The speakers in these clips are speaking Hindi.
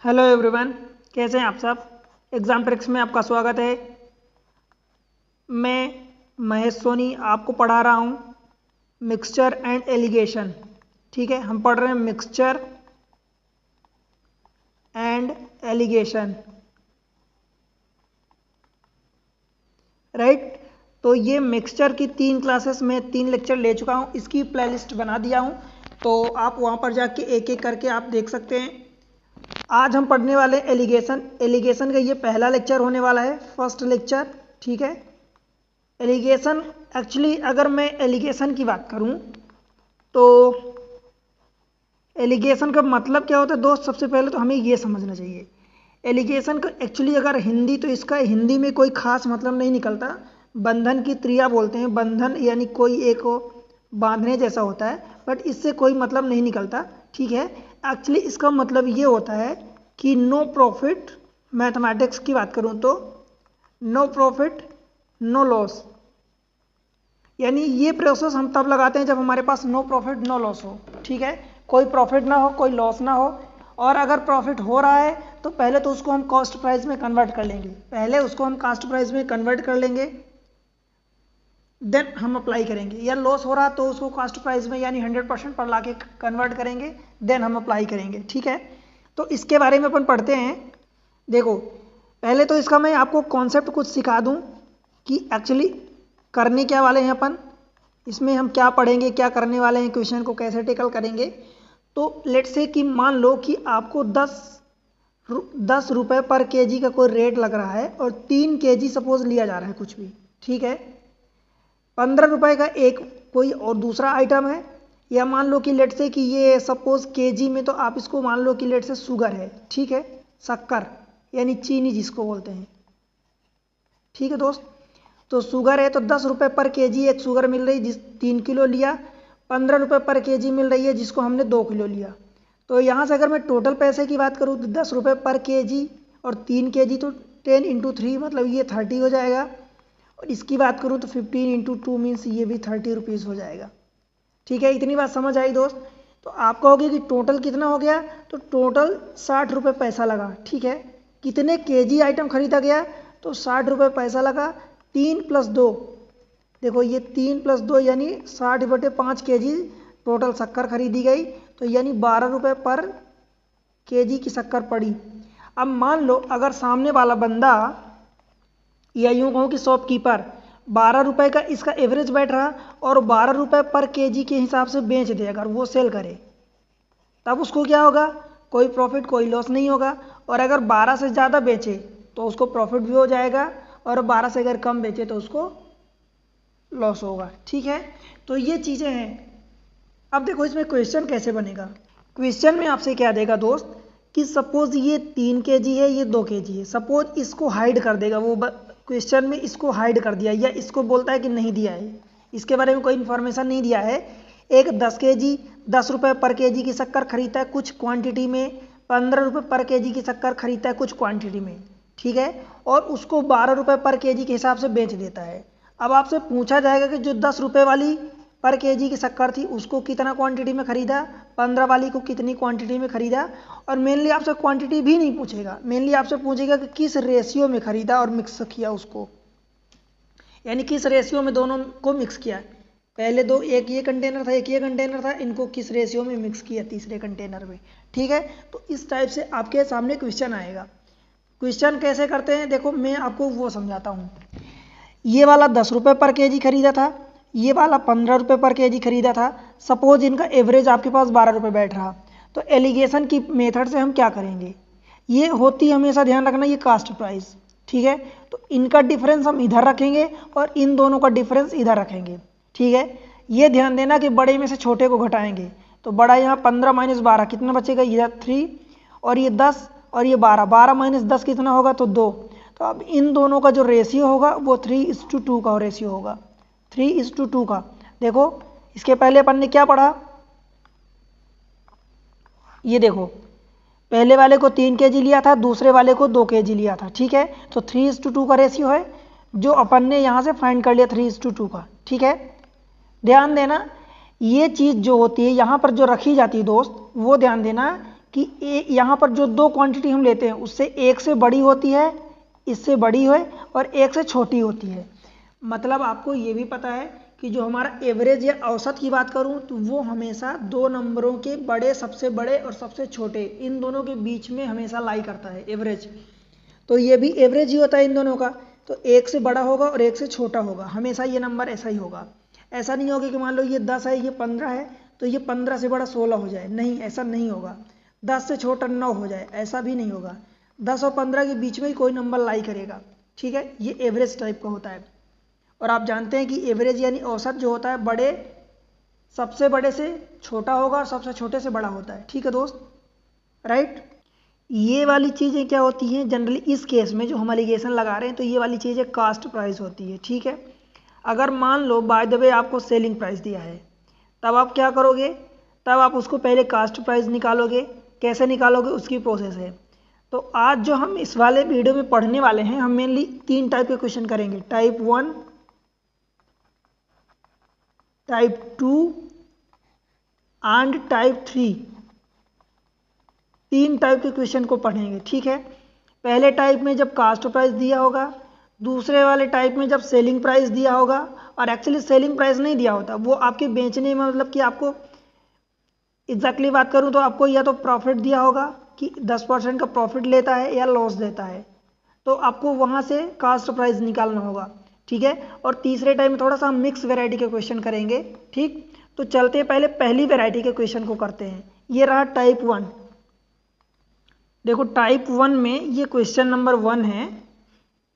हेलो एवरीवन, कैसे हैं आप सब। एग्ज़ाम ट्रिक्स में आपका स्वागत है। मैं महेश सोनी आपको पढ़ा रहा हूँ मिक्सचर एंड एलिगेशन। ठीक है, हम पढ़ रहे हैं मिक्सचर एंड एलिगेशन, राइट। तो ये मिक्सचर की 3 क्लासेस में 3 लेक्चर ले चुका हूँ, इसकी प्लेलिस्ट बना दिया हूँ, तो आप वहाँ पर जाके एक एक करके आप देख सकते हैं। आज हम पढ़ने वाले एलिगेशन का ये पहला लेक्चर होने वाला है, फर्स्ट लेक्चर। ठीक है, एलिगेशन एक्चुअली अगर मैं एलिगेशन की बात करूं तो एलिगेशन का मतलब क्या होता है दोस्त। सबसे पहले तो हमें ये समझना चाहिए एलिगेशन का एक्चुअली अगर हिंदी, तो इसका हिंदी में कोई खास मतलब नहीं निकलता। बंधन की क्रिया बोलते हैं, बंधन यानी कोई एक बांधने जैसा होता है, बट इससे कोई मतलब नहीं निकलता। ठीक है, एक्चुअली इसका मतलब ये होता है कि नो प्रॉफिट, मैथमेटिक्स की बात करूं तो नो प्रॉफिट नो लॉस, यानी ये प्रोसेस हम तब लगाते हैं जब हमारे पास नो प्रॉफिट नो लॉस हो। ठीक है, कोई प्रॉफिट ना हो, कोई लॉस ना हो, और अगर प्रॉफिट हो रहा है तो पहले तो उसको हम कॉस्ट प्राइस में कन्वर्ट कर लेंगे, देन हम अप्लाई करेंगे। या लॉस हो रहा तो उसको कॉस्ट प्राइस में यानी 100% पर लाके कन्वर्ट करेंगे, देन हम अप्लाई करेंगे। ठीक है, तो इसके बारे में अपन पढ़ते हैं। देखो, पहले तो इसका मैं आपको कॉन्सेप्ट कुछ सिखा दूं कि एक्चुअली करने क्या वाले हैं अपन, इसमें हम क्या पढ़ेंगे, क्या करने वाले हैं, क्वेश्चन को कैसे टेकल करेंगे। तो लेट से कि मान लो कि आपको 10 रुपये पर केजी का कोई रेट लग रहा है और 3 केजी सपोज लिया जा रहा है कुछ भी। ठीक है, 15 रुपये का एक कोई और दूसरा आइटम है, या मान लो कि लेट से कि ये सपोज केजी में, तो आप इसको मान लो कि लेट से शुगर है। ठीक है, शक्कर यानी चीनी जिसको बोलते हैं। ठीक है दोस्त, तो शुगर है तो 10 रुपये पर केजी एक शुगर मिल रही जिस 3 किलो लिया, 15 रुपये पर केजी मिल रही है जिसको हमने 2 किलो लिया। तो यहाँ से अगर मैं टोटल पैसे की बात करूँ तो 10 रुपये पर केजी और 3 केजी, तो 10 इंटू 3 मतलब ये 30 हो जाएगा। और इसकी बात करूँ तो 15 इंटू 2 मीन्स ये भी 30 रुपीज़ हो जाएगा। ठीक है, इतनी बात समझ आई दोस्त। तो आप कहोगे कि टोटल कितना हो गया, तो टोटल 60 रुपये पैसा लगा। ठीक है, कितने केजी आइटम खरीदा गया, तो 60 रुपये पैसा लगा। 3 + 2, देखो ये 3 + 2 यानी 60/5 केजी टोटल शक्कर खरीदी गई, तो यानी 12 रुपये पर केजी की शक्कर पड़ी। अब मान लो अगर सामने वाला बंदा, या यूँ कहूँ कि शॉपकीपर 12 रुपये का इसका एवरेज बैठ रहा और 12 रुपये पर केजी के हिसाब से बेच दे, अगर वो सेल करे, तब उसको क्या होगा, कोई प्रॉफिट कोई लॉस नहीं होगा। और अगर 12 से ज़्यादा बेचे तो उसको प्रॉफिट भी हो जाएगा, और 12 से अगर कम बेचे तो उसको लॉस होगा। ठीक है, तो ये चीज़ें हैं। अब देखो इसमें क्वेश्चन कैसे बनेगा। क्वेश्चन में आपसे क्या देगा दोस्त कि सपोज ये 3 केजी है, ये 2 केजी है, सपोज इसको हाइड कर देगा वो क्वेश्चन में, इसको हाइड कर दिया, या इसको बोलता है कि नहीं दिया है, इसके बारे में कोई इन्फॉर्मेशन नहीं दिया है। एक 10 केजी 10 रुपये पर केजी की शक्कर खरीदता है कुछ क्वांटिटी में, 15 रुपये पर केजी की शक्कर खरीदता है कुछ क्वांटिटी में। ठीक है, और उसको 12 रुपये पर केजी के हिसाब से बेच देता है। अब आपसे पूछा जाएगा कि जो 10 रुपये वाली पर केजी की शक्कर थी उसको कितना क्वांटिटी में खरीदा, 15 वाली को कितनी क्वांटिटी में खरीदा। और मेनली आपसे क्वांटिटी भी नहीं पूछेगा, मेनली आपसे पूछेगा कि किस रेशियो में खरीदा और मिक्स किया उसको, यानी किस रेशियो में दोनों को मिक्स किया। पहले दो, एक ये कंटेनर था एक ये कंटेनर था, इनको किस रेशियो में मिक्स किया तीसरे कंटेनर में। ठीक है, तो इस टाइप से आपके सामने क्वेश्चन आएगा। क्वेश्चन कैसे करते हैं देखो, मैं आपको वो समझाता हूँ। ये वाला 10 रुपये पर केजी खरीदा था, ये वाला 15 रुपये पर केजी खरीदा था। सपोज इनका एवरेज आपके पास 12 रुपये बैठ रहा, तो एलिगेशन की मेथड से हम क्या करेंगे, ये होती हमेशा ध्यान रखना ये कास्ट प्राइस। ठीक है, तो इनका डिफरेंस हम इधर रखेंगे और इन दोनों का डिफरेंस इधर रखेंगे। ठीक है, ये ध्यान देना कि बड़े में से छोटे को घटाएंगे, तो बड़ा यहाँ 15 - 12 कितना बचेगा, इधर 3, और ये 10 और ये 12, 12 - 10 कितना होगा, तो 2। तो अब इन दोनों का जो रेशियो होगा वो 3:2 का रेशियो होगा, 3:2 का। देखो इसके पहले अपन ने क्या पढ़ा, ये देखो पहले वाले को 3 केजी लिया था, दूसरे वाले को 2 केजी लिया था। ठीक है, तो 3:2 का रेशियो है जो अपन ने यहाँ से फाइंड कर लिया 3:2 का। ठीक है, ध्यान देना ये चीज़ जो होती है यहाँ पर जो रखी जाती है दोस्त, वो ध्यान देना कि यहाँ पर जो दो क्वांटिटी हम लेते हैं उससे एक से बड़ी होती है, इससे बड़ी है, और एक से छोटी होती है। मतलब आपको ये भी पता है कि जो हमारा एवरेज या औसत की बात करूं तो वो हमेशा दो नंबरों के बड़े, सबसे बड़े और सबसे छोटे, इन दोनों के बीच में हमेशा लाई करता है एवरेज। तो ये भी एवरेज ही होता है इन दोनों का। तो एक से बड़ा होगा और एक से छोटा होगा, हमेशा ये नंबर ऐसा ही होगा। ऐसा नहीं होगा कि मान लो ये 10 है, ये 15 है, तो ये 15 से बड़ा 16 हो जाए, नहीं, ऐसा नहीं होगा। 10 से छोटा 9 हो जाए, ऐसा भी नहीं होगा। 10 और 15 के बीच में ही कोई नंबर लाई करेगा, ठीक है। ये एवरेज टाइप का होता है। और आप जानते हैं कि एवरेज यानी औसत जो होता है, बड़े सबसे बड़े से छोटा होगा और सबसे छोटे से बड़ा होता है, ठीक है दोस्त, राइट। ये वाली चीज़ें क्या होती हैं जनरली इस केस में जो हम एलिगेशन लगा रहे हैं, तो ये वाली चीज़ें कास्ट प्राइस होती है, ठीक है। अगर मान लो बाय द वे आपको सेलिंग प्राइस दिया है, तब आप क्या करोगे, तब आप उसको पहले कास्ट प्राइस निकालोगे। कैसे निकालोगे, उसकी प्रोसेस है। तो आज जो हम इस वाले वीडियो में पढ़ने वाले हैं, हम मेनली 3 टाइप के क्वेश्चन करेंगे, type 1, type 2 and type 3। 3 type के क्वेश्चन को पढ़ेंगे, ठीक है। पहले टाइप में जब कास्ट प्राइस दिया होगा, दूसरे वाले टाइप में जब सेलिंग प्राइस दिया होगा, और एक्चुअली सेलिंग प्राइस नहीं दिया होता, वो आपके बेचने में, मतलब कि आपको एग्जैक्टली बात करूं तो आपको या तो प्रॉफिट दिया होगा कि 10% का प्रॉफिट लेता है या लॉस देता है, तो आपको वहां से कास्ट प्राइस निकालना होगा, ठीक है। और तीसरे टाइम में थोड़ा सा हम मिक्स वैरायटी के क्वेश्चन करेंगे, ठीक। तो चलते हैं पहले पहली वैरायटी के क्वेश्चन को करते हैं। ये रहा टाइप 1। देखो टाइप 1 में ये क्वेश्चन नंबर 1 है,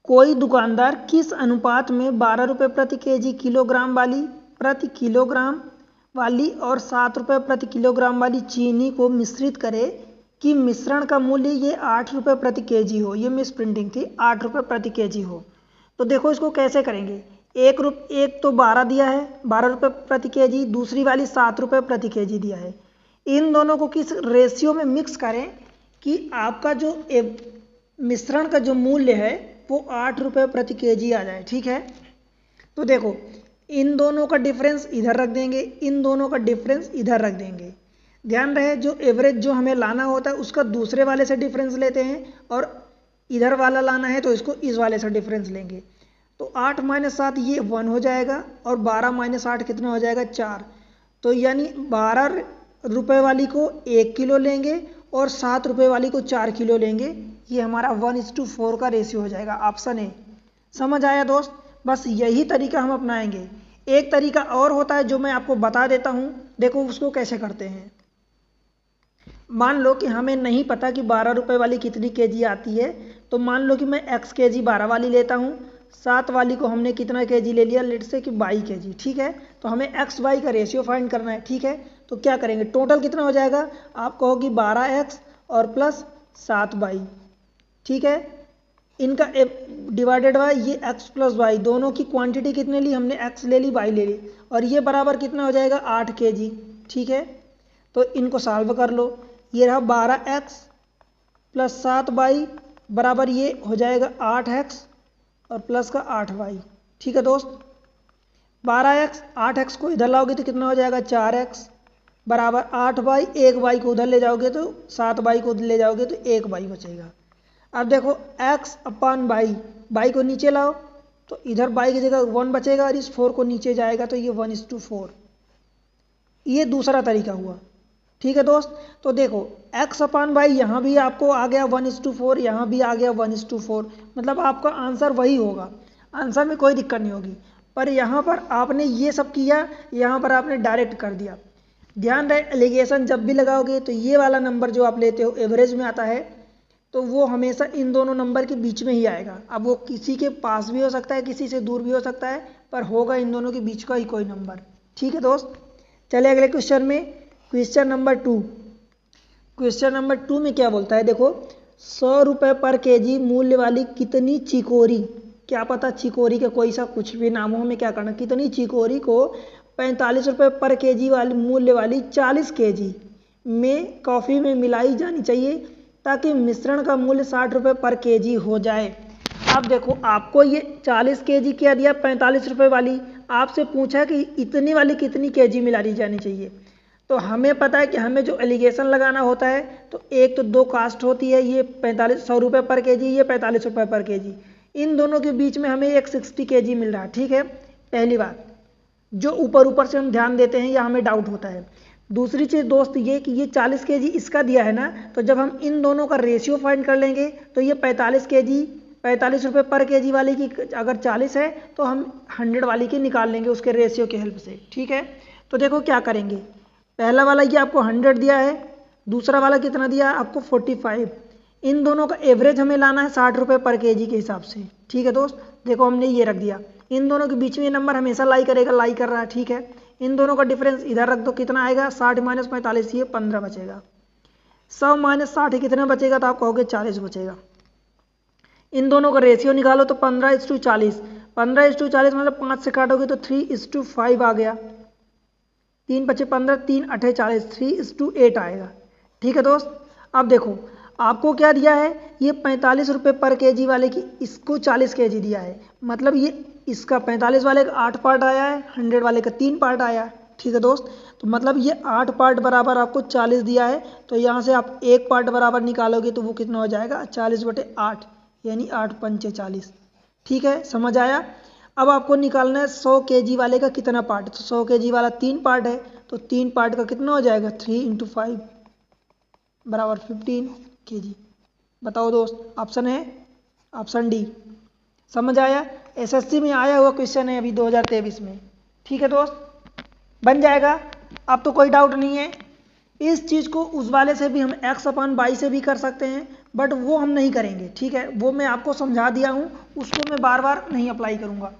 कोई दुकानदार किस अनुपात में 12 रुपये प्रति केजी किलोग्राम वाली और 7 रुपये प्रति किलोग्राम वाली चीनी को मिश्रित करे कि मिश्रण का मूल्य ये 8 रुपये प्रति केजी हो। ये मिस प्रिंटिंग थी, 8 रुपये प्रति केजी हो। तो देखो इसको कैसे करेंगे। एक तो 12 दिया है, 12 रुपये प्रति केजी, दूसरी वाली 7 रुपये प्रति केजी दिया है। इन दोनों को किस रेशियो में मिक्स करें कि आपका जो मिश्रण का जो मूल्य है वो 8 रुपये प्रति केजी आ जाए, ठीक है। तो देखो इन दोनों का डिफरेंस इधर रख देंगे, इन दोनों का डिफरेंस इधर रख देंगे। ध्यान रहे जो एवरेज जो हमें लाना होता है उसका दूसरे वाले से डिफरेंस लेते हैं, और इधर वाला लाना है तो इसको इस वाले से डिफरेंस लेंगे। तो 8 - 7 ये 1 हो जाएगा, और 12 - 8 कितना हो जाएगा, 4। तो यानी 12 रुपये वाली को 1 किलो लेंगे और 7 रुपये वाली को 4 किलो लेंगे। ये हमारा 1:4 का रेशियो हो जाएगा, ऑप्शन ए। समझ आया दोस्त। बस यही तरीका हम अपनाएंगे। एक तरीका और होता है जो मैं आपको बता देता हूं, देखो उसको कैसे करते हैं। मान लो कि हमें नहीं पता कि 12 रुपये वाली कितनी केजी आती है, तो मान लो कि मैं x केजी 12 वाली लेता हूं, 7 वाली को हमने कितना केजी ले लिया, लेट से कि 22 केजी, ठीक है। तो हमें x y का रेशियो फाइंड करना है, ठीक है। तो क्या करेंगे, टोटल कितना हो जाएगा, आप कहो कि 12x और प्लस 7y, ठीक है। इनका डिवाइडेड बाय ये x प्लस y, दोनों की क्वांटिटी कितने ली हमने, x ले ली, y ले ली, और ये बराबर कितना हो जाएगा, 8 केजी, ठीक है। तो इनको सॉल्व कर लो। ये रहा 12x प्लस 7y बराबर ये हो जाएगा 8x और प्लस का 8y, ठीक है दोस्त। 12x 8x को इधर लाओगे तो कितना हो जाएगा, 4x बराबर 8y, 1y को उधर ले जाओगे तो 7y को ले जाओगे तो 1y बचेगा। अब देखो x अपन y को नीचे लाओ तो इधर y की जगह 1 बचेगा, और इस 4 को नीचे जाएगा तो ये 1:4। ये दूसरा तरीका हुआ, ठीक है दोस्त। तो देखो x अपन y यहाँ भी आपको आ गया 1:4, यहाँ भी आ गया 1:4, मतलब आपका आंसर वही होगा, आंसर में कोई दिक्कत नहीं होगी। पर यहाँ पर आपने ये सब किया, यहाँ पर आपने डायरेक्ट कर दिया। ध्यान रहे एलिगेशन जब भी लगाओगे तो ये वाला नंबर जो आप लेते हो एवरेज में आता है, तो वो हमेशा इन दोनों नंबर के बीच में ही आएगा। अब वो किसी के पास भी हो सकता है, किसी से दूर भी हो सकता है, पर होगा इन दोनों के बीच का ही कोई नंबर, ठीक है दोस्त। चले अगले क्वेश्चन में, क्वेश्चन नंबर 2। क्वेश्चन नंबर 2 में क्या बोलता है, देखो 100 रुपये पर केजी मूल्य वाली कितनी चिकोरी, क्या पता चिकोरी का कोई सा कुछ भी नाम हो, हमें क्या करना, कितनी चिकोरी को 45 रुपये पर केजी वाली मूल्य वाली 40 केजी में कॉफ़ी में मिलाई जानी चाहिए ताकि मिश्रण का मूल्य 60 रुपये पर केजी हो जाए। अब देखो आपको ये 40 केजी क्या दिया, 45 रुपये वाली, आपसे पूछा कि इतनी वाली कितनी केजी मिलाई जानी चाहिए। तो हमें पता है कि हमें जो एलिगेशन लगाना होता है, तो एक तो दो कास्ट होती है, ये 100 रुपये पर केजी, ये 45 रुपये पर केजी। इन दोनों के बीच में हमें एक 60 केजी मिल रहा है, ठीक है। पहली बात जो ऊपर से हम ध्यान देते हैं या हमें डाउट होता है। दूसरी चीज़ दोस्त ये कि ये 40 केजी इसका दिया है ना, तो जब हम इन दोनों का रेशियो फाइंड कर लेंगे तो ये 45 केजी 45 रुपये पर केजी वाले की अगर 40 है तो हम 100 वाली की निकाल लेंगे उसके रेशियो की हेल्प से, ठीक है। तो देखो क्या करेंगे, पहला वाला ये आपको 100 दिया है, दूसरा वाला कितना दिया है आपको 45। इन दोनों का एवरेज हमें लाना है 60 रुपये पर केजी के हिसाब से, ठीक है दोस्त। देखो हमने ये रख दिया, इन दोनों के बीच में ये नंबर हमेशा लाई करेगा, लाई कर रहा है, ठीक है। इन दोनों का डिफरेंस इधर रख दो, कितना आएगा 60 - 45, ये 15 बचेगा। 100 - 60 कितना बचेगा, तो आप कहोगे 40 बचेगा। इन दोनों का रेशियो निकालो तो 15:40, 15:40 मतलब 5 से काटोगे तो 3:5 आ गया। 3 बचे 15, 3 8 40, 3:8 आएगा, ठीक है दोस्त। अब देखो आपको क्या दिया है, ये 45 रुपये पर केजी वाले की इसको 40 केजी दिया है, मतलब ये इसका 45 वाले का 8 पार्ट आया है, 100 वाले का 3 पार्ट आया है, ठीक है दोस्त। तो मतलब ये 8 पार्ट बराबर आपको 40 दिया है, तो यहाँ से आप एक पार्ट बराबर निकालोगे तो वो कितना हो जाएगा 40/8, यानी 8 पंचे 40, ठीक है, समझ आया। अब आपको निकालना है 100 केजी वाले का कितना पार्ट, तो 100 केजी वाला 3 पार्ट है, तो 3 पार्ट का कितना हो जाएगा 3 × 5 बराबर 15 केजी। बताओ दोस्त, ऑप्शन है ऑप्शन डी। समझ आया, एसएससी में आया हुआ क्वेश्चन है अभी 2023 में, ठीक है दोस्त, बन जाएगा। अब तो कोई डाउट नहीं है। इस चीज़ को उस वाले से भी हम x/y से भी कर सकते हैं, बट वो हम नहीं करेंगे, ठीक है। वो मैं आपको समझा दिया हूँ, उसको मैं बार बार नहीं अप्लाई करूँगा।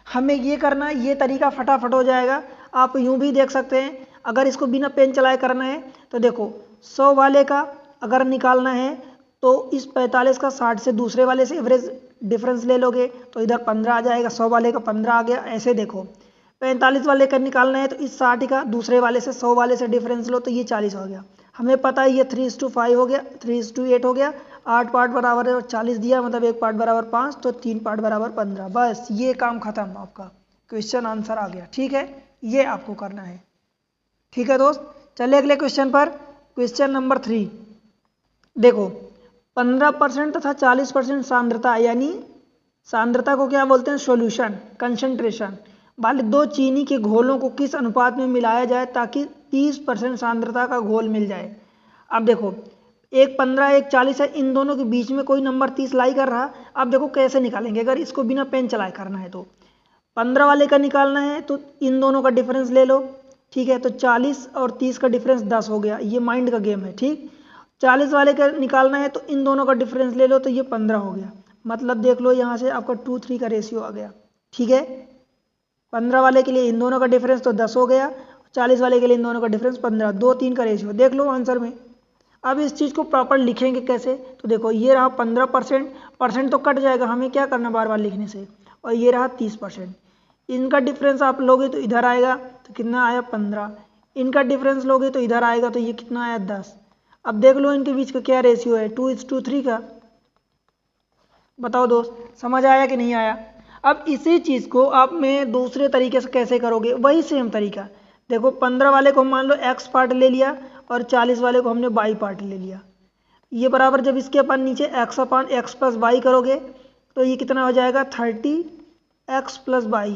हमें ये करना है, ये तरीका फटाफट हो जाएगा। आप यूँ भी देख सकते हैं, अगर इसको बिना पेन चलाए करना है तो देखो 100 वाले का अगर निकालना है तो इस 45 का 60 से दूसरे वाले से एवरेज डिफरेंस ले लोगे तो इधर 15 आ जाएगा, 100 वाले का 15 आ गया। ऐसे देखो 45 वाले का निकालना है तो इस 60 का दूसरे वाले से 100 वाले से डिफरेंस लो तो ये 40 हो गया। हमें पता है ये 3:5 हो गया, 3:8 हो गया, 8 पार्ट बराबर है और 40 दिया, मतलब एक पार्ट बराबर 5, तो 3 पार्ट बराबर 15। बस ये काम खत्म, आपका क्वेश्चन आंसर आ गया, ठीक है। ये आपको करना है, ठीक है दोस्त। चलिए अगले क्वेश्चन पर, क्वेश्चन नंबर 3 देखो। 15% तथा 40% सांद्रता, यानी सांद्रता को क्या बोलते हैं, सॉल्यूशन कंसंट्रेशन वाले दो चीनी के घोलों को किस अनुपात में मिलाया जाए ताकि 30% सांद्रता का घोल मिल जाए। अब देखो एक 15 एक 40 है, इन दोनों के बीच में कोई नंबर 30 लाई कर रहा। अब देखो कैसे निकालेंगे, अगर इसको बिना पेन चलाए करना है तो 15 वाले का निकालना है तो इन दोनों का डिफरेंस ले लो, ठीक है। तो 40 और 30 का डिफरेंस 10 हो गया, ये माइंड का गेम है, ठीक। 40 वाले का निकालना है तो इन दोनों का डिफरेंस ले लो तो ये 15 हो गया, मतलब देख लो यहाँ से आपका 2:3 का रेशियो आ गया, ठीक है। 15 वाले के लिए इन दोनों का डिफरेंस तो 10 हो गया, 40 वाले के लिए इन दोनों का डिफरेंस 15, 2:3 का रेशियो देख लो आंसर में। अब इस चीज़ को प्रॉपर लिखेंगे कैसे, तो देखो ये रहा 15%, परसेंट तो कट जाएगा, हमें क्या करना बार बार लिखने से, और ये रहा 30%। इनका डिफरेंस आप लोगे तो इधर आएगा, तो कितना आया 15। इनका डिफरेंस लोगे तो इधर आएगा, तो ये कितना आया 10। अब देख लो इनके बीच का क्या रेशियो है, 2:3 का। बताओ दोस्त, समझ आया कि नहीं आया। अब इसी चीज़ को आप में दूसरे तरीके से कैसे करोगे, वही सेम तरीका। देखो 15 वाले को हम मान लो x पार्ट ले लिया और 40 वाले को हमने y पार्ट ले लिया। ये बराबर जब इसके अपन नीचे x/x + y करोगे तो ये कितना हो जाएगा 30x + y,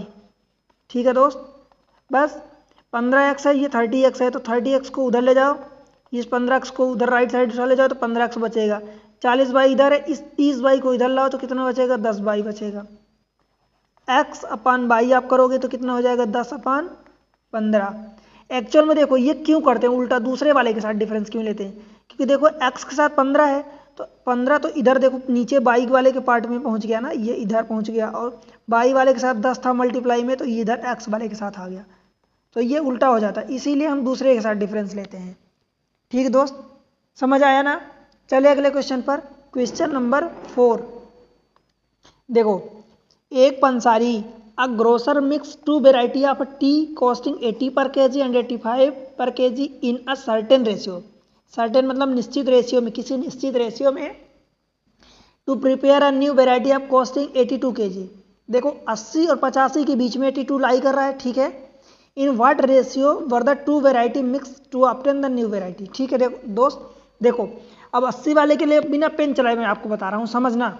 ठीक है दोस्त। बस 15x है, ये 30x है, तो 30x को उधर ले जाओ, इस 15x को उधर राइट साइड ले जाओ तो 15x बचेगा। 40y इधर है, इस 30y को इधर लाओ तो कितना बचेगा 10y बचेगा। x/y आप करोगे तो कितना हो जाएगा 10/15। एक्चुअल में देखो ये क्यों करते हैं उल्टा, दूसरे वाले के साथ डिफरेंस क्यों लेते हैं, क्योंकि देखो x के साथ 15 है तो 15 तो इधर देखो नीचे y वाले के पार्ट में पहुंच गया ना, ये इधर पहुंच गया, और y वाले के साथ 10 था मल्टीप्लाई में, तो ये इधर x वाले के साथ आ गया, तो ये उल्टा हो जाता है, इसीलिए हम दूसरे के साथ डिफरेंस लेते हैं, ठीक है दोस्त। समझ आया ना। चलिए अगले क्वेश्चन पर, क्वेश्चन नंबर 4 देखो। एक पंसारी a grocer mix 2 variety of tea costing 80 per kg and 85 per kg in a certain ratio, certain मतलब निश्चित रेशियो में, किसी निश्चित रेशियो में, to prepare a new variety of costing 82 kg। देखो 80 और 85 के बीच में 82 लाई कर रहा है, ठीक है। In what ratio were the two variety mix to obtain the new variety. ठीक है देखो दोस्त, देखो अब 80 वाले के लिए बिना पेन चलाए मैं आपको बता रहा हूँ, समझना।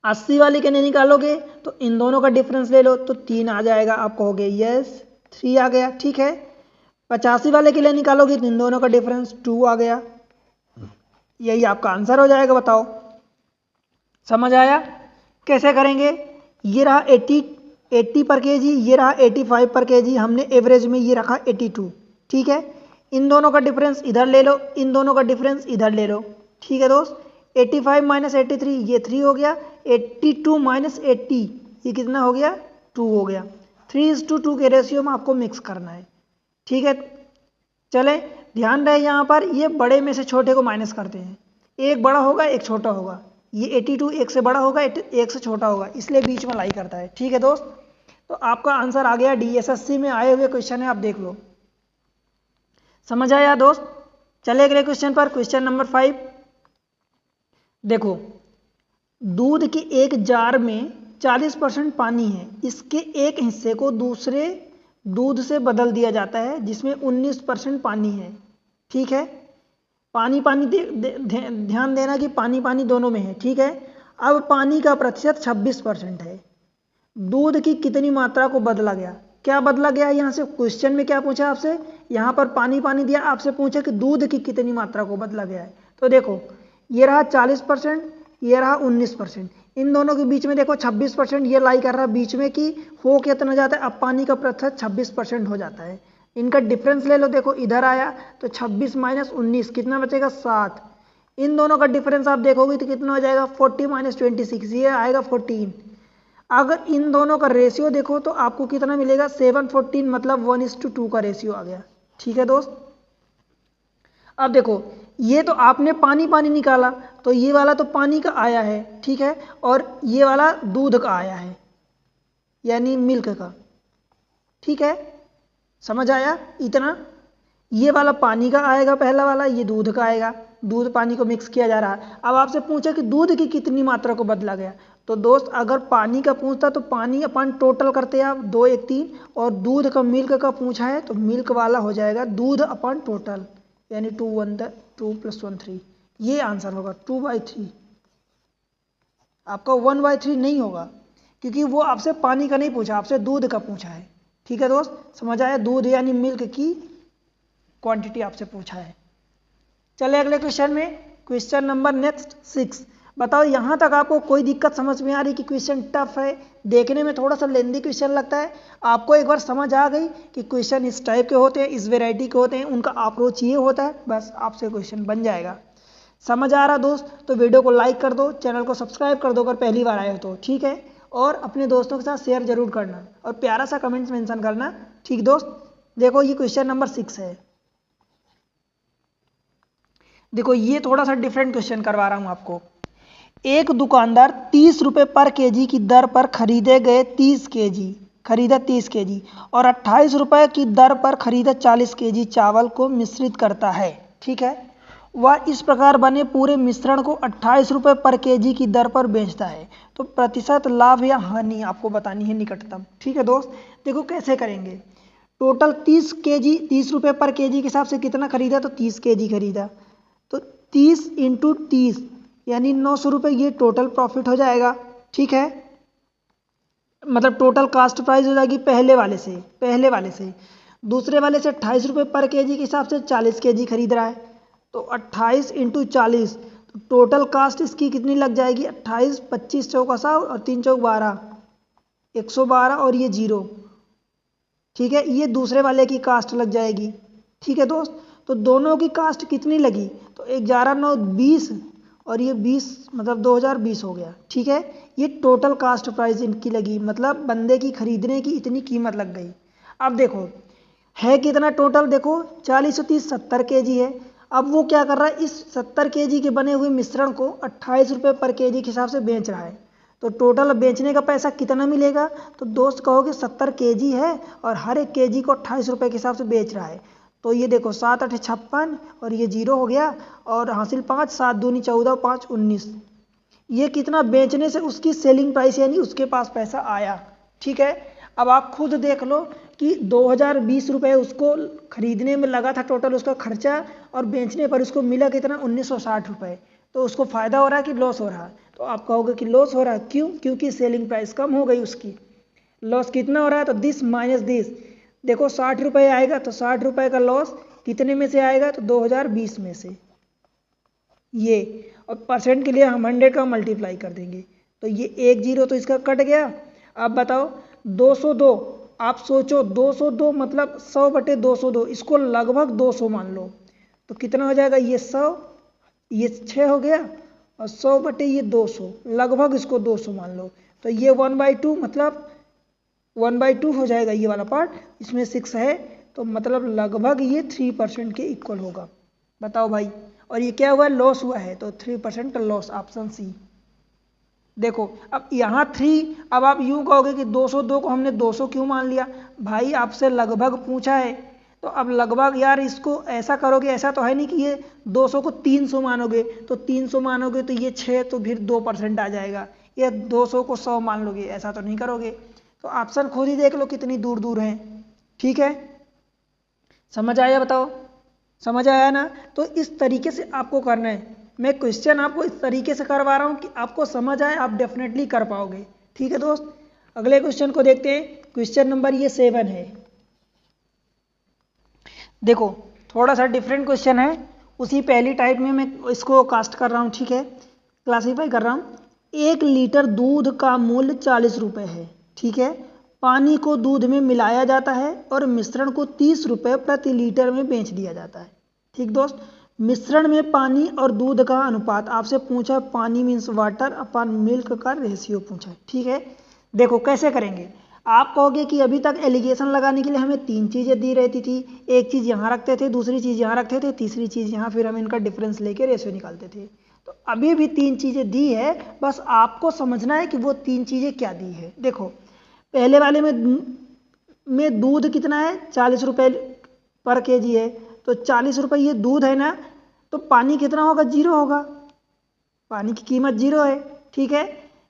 80 वाले के लिए निकालोगे तो इन दोनों का डिफरेंस ले लो तो 3 आ जाएगा, आप कहोगे यस 3 आ गया। ठीक है, 85 वाले के लिए निकालोगे तो इन दोनों का डिफरेंस 2 आ गया, यही आपका आंसर हो जाएगा। बताओ समझ आया? कैसे करेंगे? ये रहा 80 पर केजी, ये रहा 85 पर केजी, हमने एवरेज में ये रखा 82। ठीक है, इन दोनों का डिफरेंस इधर ले लो, इन दोनों का डिफरेंस इधर ले लो। ठीक है दोस्त, 85 माइनस 83 ये 3 हो गया, 82 माइनस 80 ये कितना हो गया? 2 हो गया। 3:2 के रेशियो में आपको मिक्स करना है। ठीक है, चले ध्यान रहे यहाँ पर ये बड़े में से छोटे को माइनस करते हैं, एक बड़ा होगा एक छोटा होगा, ये 82 एक से बड़ा होगा एक से छोटा होगा, इसलिए बीच में लाई करता है। ठीक है दोस्त, तो आपका आंसर आ गया डी। एसएससी में आए हुए क्वेश्चन है, आप देख लो। समझ आया दोस्त? चले अगले क्वेश्चन पर, क्वेश्चन नंबर 5। देखो दूध के एक जार में 40% पानी है, इसके एक हिस्से को दूसरे दूध से बदल दिया जाता है जिसमें 19% पानी है। ठीक है, पानी पानी ध्यान देना कि पानी पानी दोनों में है। ठीक है, अब पानी का प्रतिशत 26% है, दूध की कितनी मात्रा को बदला गया? क्या बदला गया यहाँ से क्वेश्चन में क्या पूछा आपसे? यहाँ पर पानी पानी दिया, आपसे पूछा कि दूध की कितनी मात्रा को बदला गया है। तो देखो ये रहा 40%, ये रहा 19%, इन दोनों के बीच में देखो 26% ये लाई कर रहा है बीच में कि हो कितना जाता है? अब पानी का प्रतिशत 26% हो जाता है। इनका डिफरेंस ले लो, देखो इधर आया तो 26 माइनस 19 कितना बचेगा? 7। इन दोनों का डिफरेंस आप देखोगे तो कितना हो जाएगा? 40 माइनस 26 ये आएगा 14। अगर इन दोनों का रेशियो देखो तो आपको कितना मिलेगा? 7:14, मतलब 1:2 का रेशियो आ गया। ठीक है दोस्त, अब देखो ये तो आपने पानी पानी निकाला तो ये वाला तो पानी का आया है, ठीक है, और ये वाला दूध का आया है यानी मिल्क का। ठीक है, समझ आया इतना? ये वाला पानी का आएगा पहला वाला, ये दूध का आएगा, दूध पानी को मिक्स किया जा रहा है। अब आपसे पूछा कि दूध की कितनी मात्रा को बदला गया, तो दोस्त अगर पानी का पूछता तो पानी अपन टोटल करते हैं आप 2 1 3, और दूध का मिल्क का पूछा है तो मिल्क वाला हो जाएगा दूध अपन टोटल, यानी 2 + 1 3, ये आंसर होगा 2/3। आपका 1/3 नहीं होगा क्योंकि वो आपसे पानी का नहीं पूछा, आपसे दूध का पूछा है। ठीक है दोस्त, समझ आया? दूध यानी मिल्क की क्वांटिटी आपसे पूछा है। चले अगले क्वेश्चन में, क्वेश्चन नंबर नेक्स्ट 6। बताओ यहाँ तक आपको कोई दिक्कत समझ में आ रही कि क्वेश्चन टफ है, देखने में थोड़ा सा लेंदी क्वेश्चन लगता है? आपको एक बार समझ आ गई कि क्वेश्चन इस टाइप के होते हैं, इस वेराइटी के होते हैं, उनका अप्रोच ये होता है, बस आपसे क्वेश्चन बन जाएगा। समझ आ रहा दोस्त? तो वीडियो को लाइक कर दो, चैनल को सब्सक्राइब कर दो अगर पहली बार आए हो तो। ठीक है, और अपने दोस्तों के साथ शेयर जरूर करना और प्यारा सा कमेंट्स मेंशन करना। ठीक दोस्त, देखो ये क्वेश्चन नंबर 6 है। देखो ये थोड़ा सा डिफरेंट क्वेश्चन करवा रहा हूं आपको। एक दुकानदार 30 रुपये पर केजी की दर पर खरीदे गए 30 केजी और 28 रुपये की दर पर खरीदा 40 केजी चावल को मिश्रित करता है। ठीक है, वह इस प्रकार बने पूरे मिश्रण को 28 रुपये पर केजी की दर पर बेचता है, तो प्रतिशत लाभ या हानि आपको बतानी है निकटतम। ठीक है दोस्त, देखो कैसे करेंगे। टोटल 30 रुपये पर केजी के हिसाब से कितना खरीदा? तो 30 केजी खरीदा, तो 30 × 30 यानी 900 रुपये, ये टोटल प्रॉफिट हो जाएगा। ठीक है, मतलब टोटल कास्ट प्राइस हो जाएगी पहले वाले से। दूसरे वाले से 28 रुपये पर केजी के हिसाब से 40 केजी खरीद रहा है, तो 28 × 40, तो टोटल कास्ट इसकी कितनी लग जाएगी? 28 25 चौक 100 और 3 चौक 12, 112 और ये 0। ठीक है, ये दूसरे वाले की कास्ट लग जाएगी। ठीक है दोस्त, तो दोनों की कास्ट कितनी लगी? तो 11 9 20 और ये 20, मतलब 2020 हो गया। ठीक है, ये टोटल कास्ट प्राइस इनकी लगी, मतलब बंदे की खरीदने की इतनी कीमत लग गई। अब देखो है कितना टोटल? देखो 40 और 30 70 केजी है। अब वो क्या कर रहा है? इस 70 केजी के बने हुए मिश्रण को 28 रुपये पर केजी के हिसाब से बेच रहा है, तो टोटल बेचने का पैसा कितना मिलेगा? तो दोस्त कहोगे 70 केजी है और हर एक केजी को 28 रुपये के हिसाब से बेच रहा है, तो ये देखो 7 8 56 और ये 0 हो गया, और हासिल 5, 7 दूनी 14, 5 19, ये कितना बेचने से उसकी सेलिंग प्राइस यानी उसके पास पैसा आया। ठीक है, अब आप खुद देख लो कि 2020 रुपये उसको खरीदने में लगा था टोटल उसका खर्चा, और बेचने पर उसको मिला कितना 1960 रुपये। तो उसको फ़ायदा हो रहा है कि लॉस हो रहा है? तो आप कहोगे कि लॉस हो रहा है। क्यों? क्योंकि सेलिंग प्राइस कम हो गई उसकी। लॉस कितना हो रहा है? तो दिस माइनस दिस। देखो 60 रुपये आएगा तो 60 रुपये का लॉस कितने में से आएगा? तो 2020 में से ये, और परसेंट के लिए हम 100 का मल्टीप्लाई कर देंगे। तो ये 1 0 तो इसका कट गया। अब बताओ 202, आप सोचो 202 मतलब 100/202, इसको लगभग 200 मान लो तो कितना हो जाएगा? ये 100, ये 6 हो गया, और 100/200 लगभग इसको 200 मान लो। तो ये 1/2 मतलब 1/2 हो जाएगा ये वाला पार्ट, इसमें 6 है तो मतलब लगभग ये 3% के इक्वल होगा। बताओ भाई, और ये क्या हुआ? लॉस हुआ है, तो 3% का लॉस, ऑप्शन सी। देखो अब यहाँ 3, अब आप यूँ कहोगे कि 202 को हमने 200 क्यों मान लिया? भाई आपसे लगभग पूछा है, तो अब लगभग यार इसको ऐसा करोगे, ऐसा तो है नहीं कि ये 200 को 300 मानोगे, तो 300 मानोगे तो ये 6 तो फिर 2% आ जाएगा, ये 200 को 100 मान लोगे, ऐसा तो नहीं करोगे। तो ऑप्शन खुद ही देख लो कितनी दूर दूर हैं। ठीक है, समझ आया? बताओ, समझ आया ना? तो इस तरीके से आपको करना है। मैं क्वेश्चन आपको इस तरीके से करवा रहा हूँ कि आपको समझ आए, आप डेफिनेटली कर पाओगे। ठीक है दोस्त, अगले क्वेश्चन को देखते हैं। क्वेश्चन नंबर ये 7 है। देखो थोड़ा सा डिफरेंट क्वेश्चन है, उसी पहली टाइप में मैं इसको कास्ट कर रहा हूँ। ठीक है, क्लासीफाई कर रहा हूँ। 1 लीटर दूध का मूल्य 40 रुपये है। ठीक है, पानी को दूध में मिलाया जाता है और मिश्रण को 30 रुपये प्रति लीटर में बेच दिया जाता है। ठीक दोस्त, मिश्रण में पानी और दूध का अनुपात आपसे पूछा, पानी मीन्स वाटर अपन मिल्क का रेशियो पूछा है। ठीक है, देखो कैसे करेंगे। आप कहोगे कि अभी तक एलिगेशन लगाने के लिए हमें 3 चीज़ें दी रहती थी, एक चीज़ यहाँ रखते थे, दूसरी चीज़ यहाँ रखते थे, तीसरी चीज़ यहाँ, फिर हम इनका डिफरेंस लेके रेशियो निकालते थे। तो अभी भी 3 चीज़ें दी है, बस आपको समझना है कि वो 3 चीज़ें क्या दी है। देखो पहले वाले में दूध कितना है? 40 रुपये पर केजी है, तो 40 रुपये ये दूध है ना, तो पानी कितना होगा? 0 होगा, पानी की कीमत 0 है। ठीक है,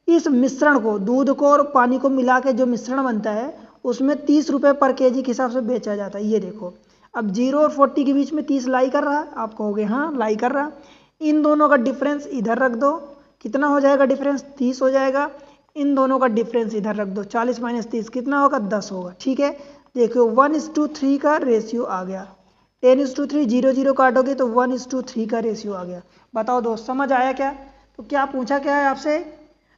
इस मिश्रण को, दूध को और पानी को मिला के जो मिश्रण बनता है उसमें 30 रुपये पर केजी के हिसाब से बेचा जाता है। ये देखो अब 0 और 40 के बीच में 30 लाई कर रहा है, आप कहोगे हाँ लाई कर रहा। इन दोनों का डिफरेंस इधर रख दो, कितना हो जाएगा डिफरेंस? 30 हो जाएगा। इन दोनों का डिफरेंस इधर रख दो, 40 - 30 कितना होगा? 10 होगा। ठीक है, देखो 1:3 का रेशियो आ गया। 10:3, 0 0 काटोगे तो 1:3 का रेशियो आ गया। बताओ दोस्त, समझ आया क्या? तो क्या पूछा क्या है आपसे?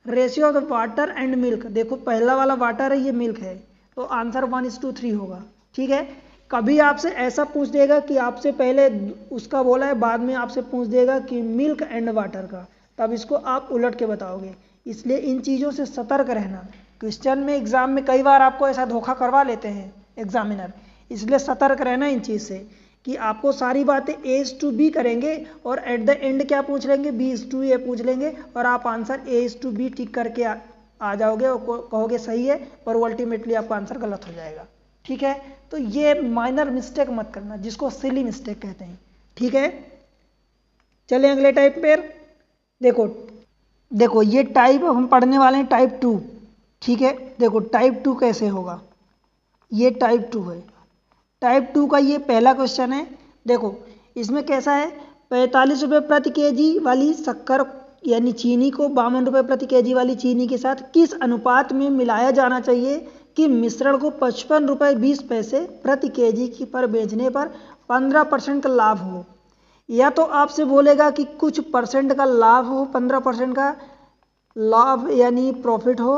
Ratio of the water and milk. देखो पहला वाला वाटर है, ये मिल्क है, तो आंसर 1:3 होगा। ठीक है, कभी आपसे ऐसा पूछ देगा कि आपसे पहले उसका बोला है, बाद में आपसे पूछ देगा कि मिल्क एंड वाटर का, तब इसको आप उलट के बताओगे। इसलिए इन चीज़ों से सतर्क रहना। क्वेश्चन में, एग्जाम में कई बार आपको ऐसा धोखा करवा लेते हैं एग्जामिनर, इसलिए सतर्क रहना इन चीज़ से कि आपको सारी बातें A:B करेंगे और एट द एंड क्या पूछ लेंगे? B:A पूछ लेंगे, और आप आंसर A:B टिक करके आ जाओगे और कहोगे सही है, पर अल्टीमेटली आपका आंसर गलत हो जाएगा। ठीक है, तो ये माइनर मिस्टेक मत करना, जिसको सिली मिस्टेक कहते हैं। ठीक है, चलें अगले टाइप पर। देखो ये टाइप हम पढ़ने वाले हैं टाइप 2। ठीक है, देखो टाइप 2 कैसे होगा। ये टाइप 2 है। टाइप 2 का ये पहला क्वेश्चन है। देखो इसमें कैसा है, 45 रुपये प्रति केजी वाली शक्कर यानी चीनी को 52 रुपये प्रति केजी वाली चीनी के साथ किस अनुपात में मिलाया जाना चाहिए कि मिश्रण को 55 रुपये 20 पैसे प्रति केजी की पर बेचने पर 15% का लाभ हो। या तो आपसे बोलेगा कि कुछ परसेंट का लाभ हो, 15% का लाभ यानी प्रॉफिट हो,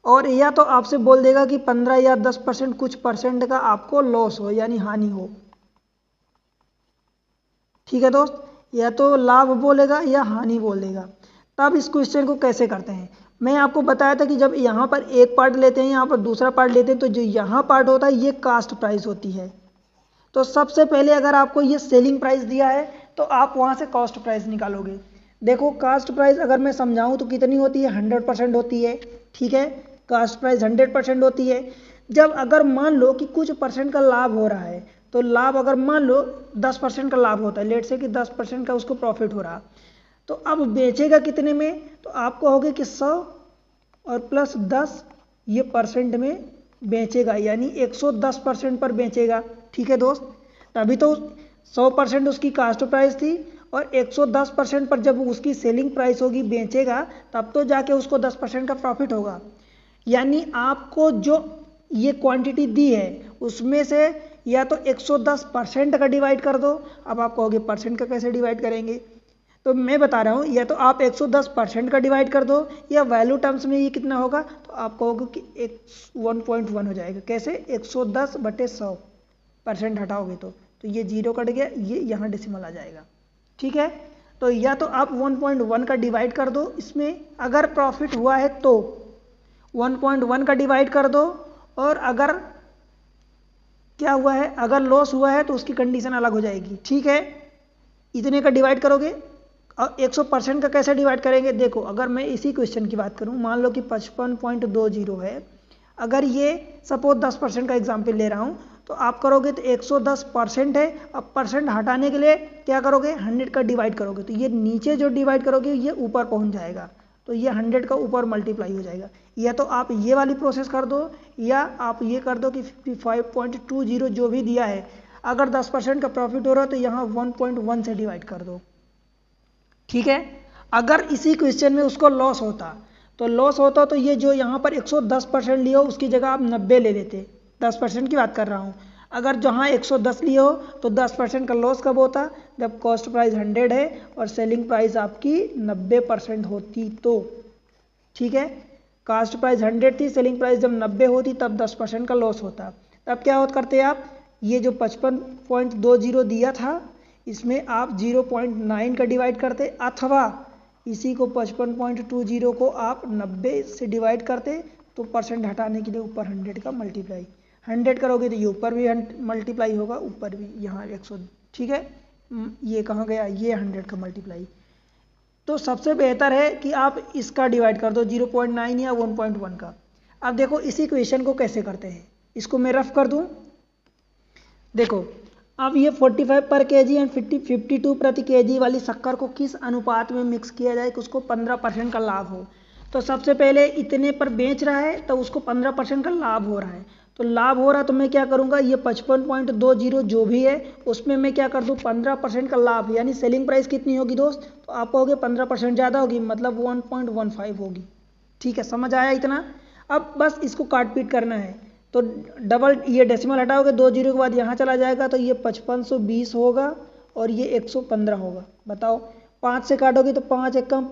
और या तो आपसे बोल देगा कि 15 या 10% कुछ परसेंट का आपको लॉस हो यानी हानि हो। ठीक है दोस्त, या तो लाभ बोलेगा या हानि बोल देगा। तब इस क्वेश्चन को कैसे करते हैं, मैं आपको बताया था कि जब यहाँ पर एक पार्ट लेते हैं, यहाँ पर दूसरा पार्ट लेते हैं, तो जो यहाँ पार्ट होता है ये कास्ट प्राइस होती है। तो सबसे पहले अगर आपको ये सेलिंग प्राइस दिया है तो आप वहाँ से कॉस्ट प्राइस निकालोगे। देखो कास्ट प्राइस अगर मैं समझाऊँ तो कितनी होती है? 100% होती है। ठीक है, कास्ट प्राइस 100% होती है। जब अगर मान लो कि कुछ परसेंट का लाभ हो रहा है, तो लाभ अगर मान लो 10% का लाभ होता है, लेट से कि 10% का उसको प्रॉफिट हो रहा, तो अब बेचेगा कितने में? तो आप कहोगे कि 100 और प्लस 10 ये परसेंट में बेचेगा, यानी 110% पर बेचेगा। ठीक है दोस्त, तभी तो 100% उसकी कास्ट प्राइस थी और 110% पर जब उसकी सेलिंग प्राइस होगी, बेचेगा, तब तो जाके उसको 10% का प्रॉफिट होगा। यानी आपको जो ये क्वांटिटी दी है उसमें से या तो 110% का डिवाइड कर दो। अब आप कहोगे परसेंट का कैसे डिवाइड करेंगे, तो मैं बता रहा हूँ, या तो आप 110% का डिवाइड कर दो या वैल्यू टर्म्स में ये कितना होगा, तो आप कहोगे कि 1.1 हो जाएगा। कैसे, 110/100% हटाओगे तो ये 0 कट गया, ये यहाँ डेसिमल आ जाएगा। ठीक है, तो या तो आप 1.1 का डिवाइड कर दो, इसमें अगर प्रॉफिट हुआ है तो 1.1 का डिवाइड कर दो, और अगर क्या हुआ है, अगर लॉस हुआ है तो उसकी कंडीशन अलग हो जाएगी। ठीक है, इतने का डिवाइड करोगे। और 100% का कैसे डिवाइड करेंगे, देखो अगर मैं इसी क्वेश्चन की बात करूं, मान लो कि 55.20 है, अगर ये सपोज 10% का एग्जाम्पल ले रहा हूं, तो आप करोगे तो 110% है। अब परसेंट हटाने के लिए क्या करोगे, 100 का डिवाइड करोगे, तो ये नीचे जो डिवाइड करोगे ये ऊपर पहुंच जाएगा, तो ये 100 का ऊपर मल्टीप्लाई हो जाएगा। या तो आप ये वाली प्रोसेस कर दो, या आप ये कर दो कि 55.20 जो भी दिया है, अगर 10% का प्रॉफिट हो रहा है तो यहाँ 1.1 से डिवाइड कर दो। ठीक है, अगर इसी क्वेश्चन में उसको लॉस होता तो ये जो यहाँ पर 110% लिए हो उसकी जगह आप 90 ले लेते। 10% की बात कर रहा हूँ। अगर जहाँ 110 लिए हो तो 10% का लॉस कब होता, जब कॉस्ट प्राइस 100 है और सेलिंग प्राइस आपकी 90% होती तो। ठीक है, कॉस्ट प्राइस 100 थी, सेलिंग प्राइस जब 90 होती तब 10% का लॉस होता। तब क्या होता करते आप, ये जो 55.20 दिया था इसमें आप 0.9 का डिवाइड करते, अथवा इसी को 55.20 को आप 90 से डिवाइड करते, तो परसेंट हटाने के लिए ऊपर 100 का मल्टीप्लाई, 100 करोगे तो ये ऊपर भी मल्टीप्लाई होगा, ऊपर भी यहाँ 100। ठीक है, ये कहाँ गया, ये 100 का मल्टीप्लाई। तो सबसे बेहतर है कि आप इसका डिवाइड कर दो 0.9 या 1.1 का। अब देखो इसी क्वेश्चन को कैसे करते हैं, इसको मैं रफ कर दूँ। देखो अब ये 45 पर केजी एंड 52 प्रति केजी वाली शक्कर को किस अनुपात में मिक्स किया जाए कि उसको 15% का लाभ हो। तो सबसे पहले इतने पर बेच रहा है तो उसको 15% का लाभ हो रहा है, तो लाभ हो रहा तो मैं क्या करूँगा, ये 55.20 जो भी है उसमें मैं क्या कर दूँ, 15% का लाभ, यानी सेलिंग प्राइस कितनी होगी दोस्त, तो आप कहोगे 15% ज़्यादा होगी, मतलब 1.15 होगी। ठीक है, समझ आया इतना। अब बस इसको काट पीट करना है, तो डबल ये डेसिमल हटाओगे, 20 के बाद यहाँ चला जाएगा, तो ये 5520 होगा और ये 115 होगा। बताओ 5 से काटोगे तो 5 एकम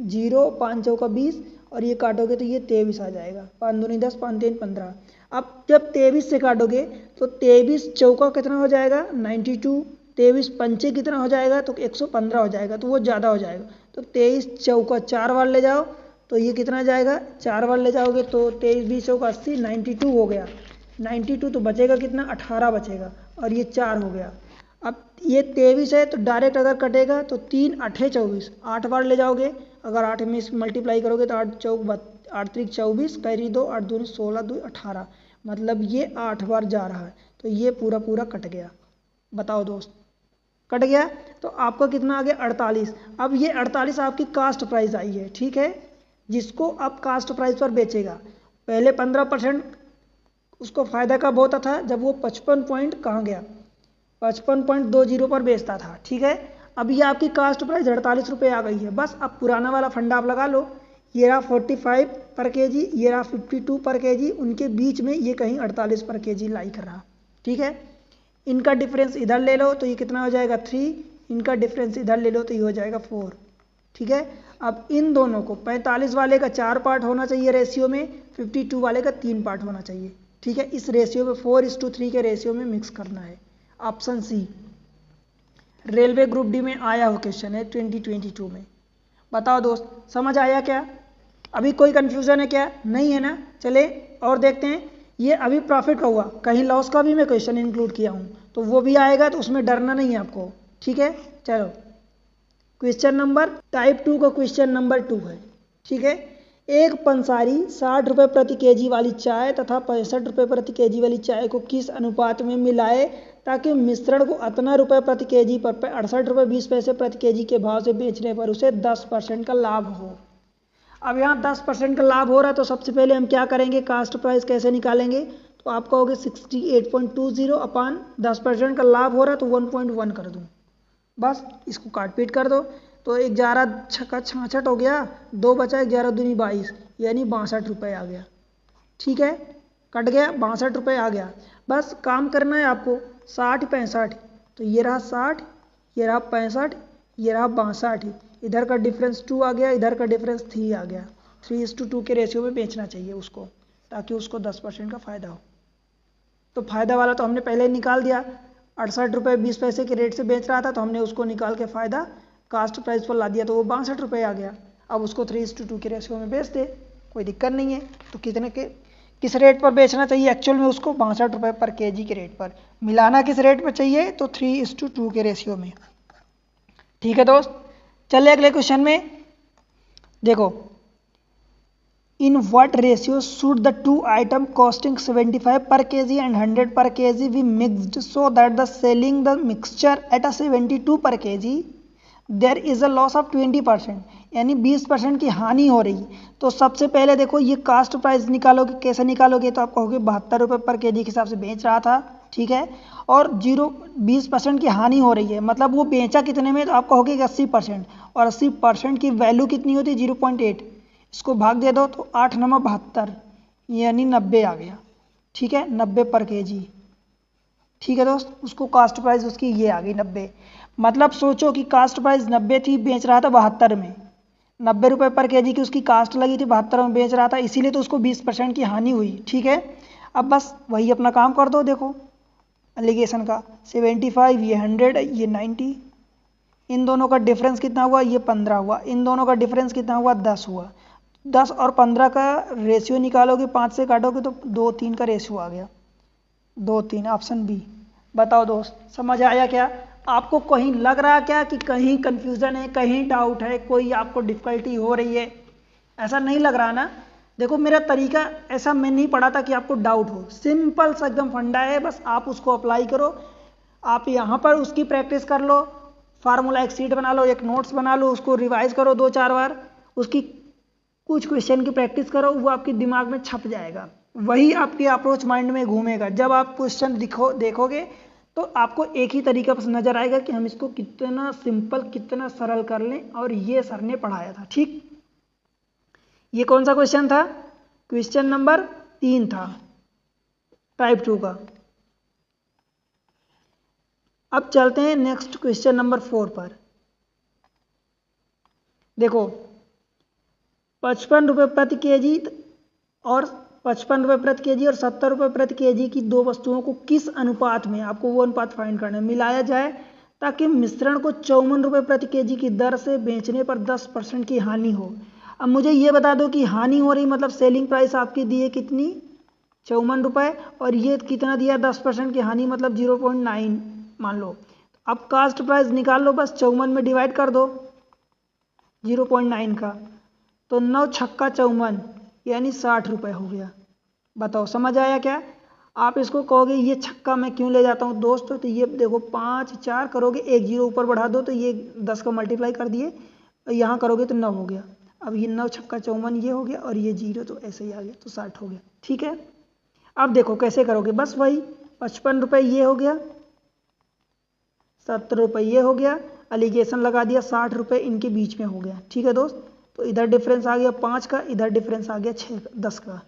0, 5 चौका 20, और ये काटोगे तो ये 23 आ जाएगा, 5 दूनी 10, 5 3 15। अब जब 23 से काटोगे तो 23 चौका कितना हो जाएगा, 92, 23 पंचे कितना हो जाएगा, तो 115 हो जाएगा, तो वो ज़्यादा हो जाएगा। तो 23 चौका 4 बार ले जाओ तो ये कितना जाएगा, 4 बार ले जाओगे तो 23 20 चौका 80, 92 हो गया। 92 तो बचेगा कितना, 18 बचेगा, और ये 4 हो गया। अब ये 23 है तो डायरेक्ट अगर कटेगा तो 3 8 24, 8 बार ले जाओगे, अगर 8 में मल्टीप्लाई करोगे तो 8 चौक 8 3 24, कैरी 2, 8 दूनी 16, 2 18, मतलब ये 8 बार जा रहा है, तो ये पूरा पूरा कट गया। बताओ दोस्त, कट गया, तो आपका कितना आ गया, 48। अब ये 48 आपकी कास्ट प्राइस आई है। ठीक है, जिसको अब कास्ट प्राइस पर बेचेगा। पहले 15% उसको फ़ायदा कब होता था, जब वो 55.20 पर बेचता था। ठीक है, अब ये आपकी कास्ट प्राइस 48 रुपये आ गई है। बस अब पुराना वाला फंडा आप लगा लो, ये रहा 45 पर केजी, ये रहा 52 पर केजी, उनके बीच में ये कहीं 48 पर केजी लाई कर रहा। ठीक है, इनका डिफरेंस इधर ले लो तो ये कितना हो जाएगा 3, इनका डिफरेंस इधर ले लो तो ये हो जाएगा 4। ठीक है, अब इन दोनों को 45 वाले का 4 पार्ट होना चाहिए रेशियो में, 52 वाले का 3 पार्ट होना चाहिए। ठीक है, इस रेशियो में 4:3 के रेशियो में मिक्स करना है। Option C railway group D में आया हो क्वेश्चन है 2022 में। बताओ दोस्त, समझ आया क्या, अभी कोई कंफ्यूजन है क्या, नहीं है ना। चले और देखते हैं, ये अभी प्रॉफिट का हुआ, कहीं लॉस का भी मैं क्वेश्चन इंक्लूड किया हूँ तो वो भी आएगा, तो उसमें डरना नहीं है आपको। ठीक है, चलो क्वेश्चन नंबर टाइप 2 का क्वेश्चन नंबर 2 है। ठीक है, एक पंसारी 60 रुपये प्रति केजी वाली चाय तथा 65 रुपये प्रति केजी वाली चाय को किस अनुपात में मिलाए ताकि मिश्रण को इतना रुपये प्रति केजी पर 68 रुपये 20 पैसे प्रति केजी के भाव से बेचने पर उसे 10% का लाभ हो। अब यहाँ 10% का लाभ हो रहा है तो सबसे पहले हम क्या करेंगे, कास्ट प्राइस कैसे निकालेंगे, तो आप कहोगे 68.20 अपान 10% का लाभ हो रहा है तो 1.1 कर दूँ, बस इसको काट पीट कर दो। तो 11 छक्का 66 हो गया, 2 बचा, 11 दूनी 22, यानी 62 रुपये आ गया। ठीक है, कट गया, 62 रुपये आ गया। बस काम करना है आपको 60 65, तो ये रहा 60, ये रहा 65, ये रहा 62, इधर का डिफरेंस 2 आ गया, इधर का डिफरेंस 3 आ गया। 3:2 के रेशियो में बेचना चाहिए उसको, ताकि उसको 10% का फ़ायदा हो। तो फ़ायदा वाला तो हमने पहले ही निकाल दिया, 68 रुपये 20 पैसे के रेट से बेच रहा था, तो हमने उसको निकाल के फ़ायदा कास्ट प्राइस पर ला दिया, तो वो 62 रुपये आ गया। अब उसको 3:2 के रेशियो में बेच दे, कोई दिक्कत नहीं है। तो कितने के किस रेट पर बेचना चाहिए एक्चुअल में उसको, 62 रुपये पर केजी के रेट पर। मिलाना किस रेट पर चाहिए, तो 3:2 के रेशियो में। ठीक है दोस्त, चलिए अगले क्वेश्चन में देखो, in what ratio should the two item costing 75 per kg and 100 per kg be mixed so that the selling the mixture at a 72 per kg there is a loss of 20%, यानी 20% की हानि हो रही। तो सबसे पहले देखो ये कास्ट प्राइस निकालोगे, कैसे निकालोगे, तो आप कहोगे 72 रुपये पर केजी के हिसाब से बेच रहा था, ठीक है, और 20% की हानि हो रही है, मतलब वो बेचा कितने में, तो आप कहोगे 80%, और 80% की वैल्यू कितनी होती है 0.8, इसको भाग दे दो तो 8 9 72, यानी 90 आ गया। ठीक है, 90 पर केजी। ठीक है दोस्त, उसको कास्ट प्राइस उसकी ये आ गई 90। मतलब सोचो कि कास्ट प्राइस 90 थी, बेच रहा था 72 में, 90 रुपये पर केजी की उसकी कास्ट लगी थी, 72 में बेच रहा था, इसीलिए तो उसको 20% की हानि हुई। ठीक है, अब बस वही अपना काम कर दो। देखो एलिगेशन का 75, ये 100, ये 90, इन दोनों का डिफरेंस कितना हुआ, ये 15 हुआ, इन दोनों का डिफरेंस कितना हुआ, 10 हुआ। 10 और 15 का रेशियो निकालोगे, 5 से काटोगे तो 2 3 का रेशियो आ गया, 2 3, ऑप्शन बी। बताओ दोस्त, समझ आया क्या? आपको कहीं लग रहा क्या कि कहीं कंफ्यूजन है, कहीं डाउट है, कोई आपको डिफिकल्टी हो रही है? ऐसा नहीं लग रहा ना? देखो मेरा तरीका ऐसा मैं नहीं पढ़ा था कि आपको डाउट हो, सिंपल सा एकदम फंडा है, बस आप उसको अप्लाई करो। आप यहाँ पर उसकी प्रैक्टिस कर लो, फार्मूला एक शीट बना लो, एक नोट्स बना लो, उसको रिवाइज करो 2 4 बार, उसकी कुछ क्वेश्चन की प्रैक्टिस करो, वो आपके दिमाग में छप जाएगा, वही आपकी अप्रोच माइंड में घूमेगा। जब आप क्वेश्चन देखोगे तो आपको एक ही तरीका बस नजर आएगा कि हम इसको कितना सिंपल, कितना सरल कर लें, और ये सर ने पढ़ाया था। ठीक, ये कौन सा क्वेश्चन था? क्वेश्चन नंबर 3 था, टाइप 2 का। अब चलते हैं नेक्स्ट क्वेश्चन नंबर 4 पर। देखो 55 रुपये प्रति केजी और 55 रुपये प्रति केजी और 70 रुपये प्रति केजी की दो वस्तुओं को किस अनुपात में, आपको वो अनुपात फाइंड करना है, मिलाया जाए ताकि मिश्रण को 54 रुपये प्रति केजी की दर से बेचने पर 10% की हानि हो। अब मुझे ये बता दो कि हानि हो रही, मतलब सेलिंग प्राइस आपकी दी है कितनी, 54 रुपये, और ये कितना दिया, 10% की हानि, मतलब 0.9 मान लो। अब कास्ट प्राइस निकाल लो, बस 54 में डिवाइड कर दो 0.9 का, तो 9 छक्का 54, यानी 60 रुपये हो गया। बताओ समझ आया क्या? आप इसको कहोगे ये छक्का मैं क्यों ले जाता हूँ दोस्तों, तो ये देखो 5 4 करोगे, एक जीरो ऊपर बढ़ा दो तो ये 10 का मल्टीप्लाई कर दिए, यहाँ करोगे तो 9 हो गया। अब ये 9 छक्का 54 ये हो गया, और ये जीरो तो ऐसे ही आ गया, तो 60 हो गया। ठीक है, अब देखो कैसे करोगे, बस वही 55 रुपये ये हो गया, 70 रुपये ये हो गया, एलिगेशन लगा दिया, 60 रुपये इनके बीच में हो गया। ठीक है दोस्त, तो इधर डिफरेंस आ गया 5 का, इधर डिफरेंस आ गया 10 का,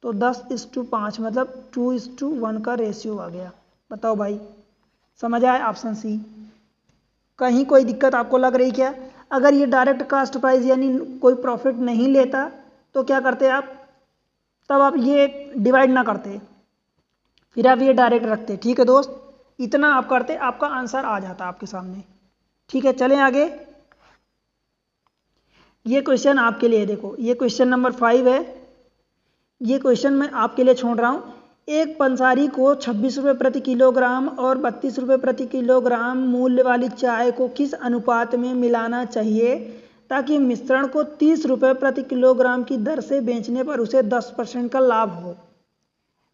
तो 10:5, मतलब 2:1 का रेशियो आ गया। बताओ भाई, समझ आया? Option C. कहीं कोई दिक्कत आपको लग रही क्या? अगर ये डायरेक्ट कास्ट प्राइस यानी कोई प्रॉफिट नहीं लेता तो क्या करते आप, तब आप ये डिवाइड ना करते, फिर आप ये डायरेक्ट रखते। ठीक है दोस्त, इतना आप करते, आपका आंसर आ जाता आपके सामने। ठीक है, चलें आगे। ये क्वेश्चन आपके लिए, देखो ये क्वेश्चन नंबर 5 है। ये क्वेश्चन मैं आपके लिए छोड़ रहा हूँ। एक पंसारी को 26 रुपये प्रति किलोग्राम और 32 रुपये प्रति किलोग्राम मूल्य वाली चाय को किस अनुपात में मिलाना चाहिए ताकि मिश्रण को 30 रुपये प्रति किलोग्राम की दर से बेचने पर उसे 10% का लाभ हो?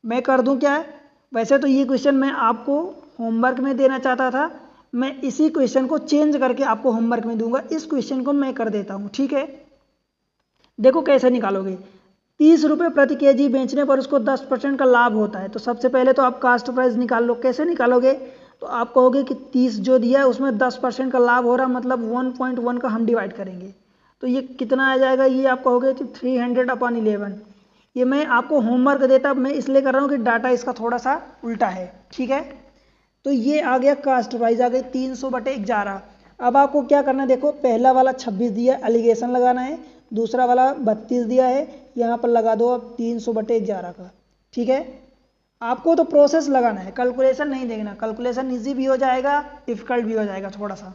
मैं कर दूं क्या? वैसे तो ये क्वेश्चन मैं आपको होमवर्क में देना चाहता था, मैं इसी क्वेश्चन को चेंज करके आपको होमवर्क में दूंगा। इस क्वेश्चन को मैं कर देता हूँ, ठीक है? देखो कैसे निकालोगे। 30 रुपये प्रति केजी बेचने पर उसको 10% का लाभ होता है। तो सबसे पहले तो आप कास्ट प्राइस निकाल लो। कैसे निकालोगे, तो आप कहोगे कि 30 जो दिया है उसमें 10% का लाभ हो रहा, मतलब 1.1 का हम डिवाइड करेंगे तो ये कितना आ जाएगा, ये आप कहोगे कि 300/11। ये मैं आपको होमवर्क देता, मैं इसलिए कर रहा हूँ कि डाटा इसका थोड़ा सा उल्टा है, ठीक है। तो ये आ गया कास्ट प्राइस, आ गई 300/11। अब आपको क्या करना है, देखो पहला वाला 26 दिया, एलिगेशन लगाना है। दूसरा वाला 32 दिया है, यहाँ पर लगा दो अब 300/11 का, ठीक है। आपको तो प्रोसेस लगाना है, कैलकुलेशन नहीं देखना। कैलकुलेशन इजी भी हो जाएगा, डिफिकल्ट भी हो जाएगा थोड़ा सा,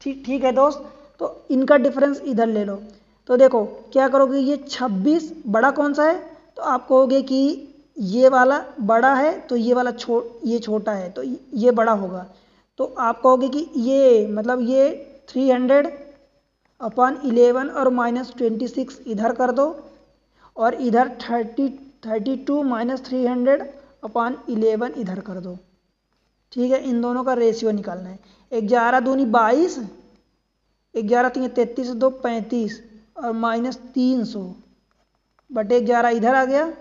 ठीक है दोस्त। तो इनका डिफरेंस इधर ले लो। तो देखो क्या करोगे, ये 26 बड़ा कौन सा है, तो आप कहोगे कि ये वाला बड़ा है, तो ये वाला ये छोटा है, तो ये बड़ा होगा। तो आप कहोगे कि ये मतलब ये 300/11 और -26 इधर कर दो, और इधर 32 - 300/11 इधर कर दो, ठीक है। इन दोनों का रेशियो निकालना है। 11 दूनी 22, 11 3 33, 2 35 और -300/11 इधर आ गया।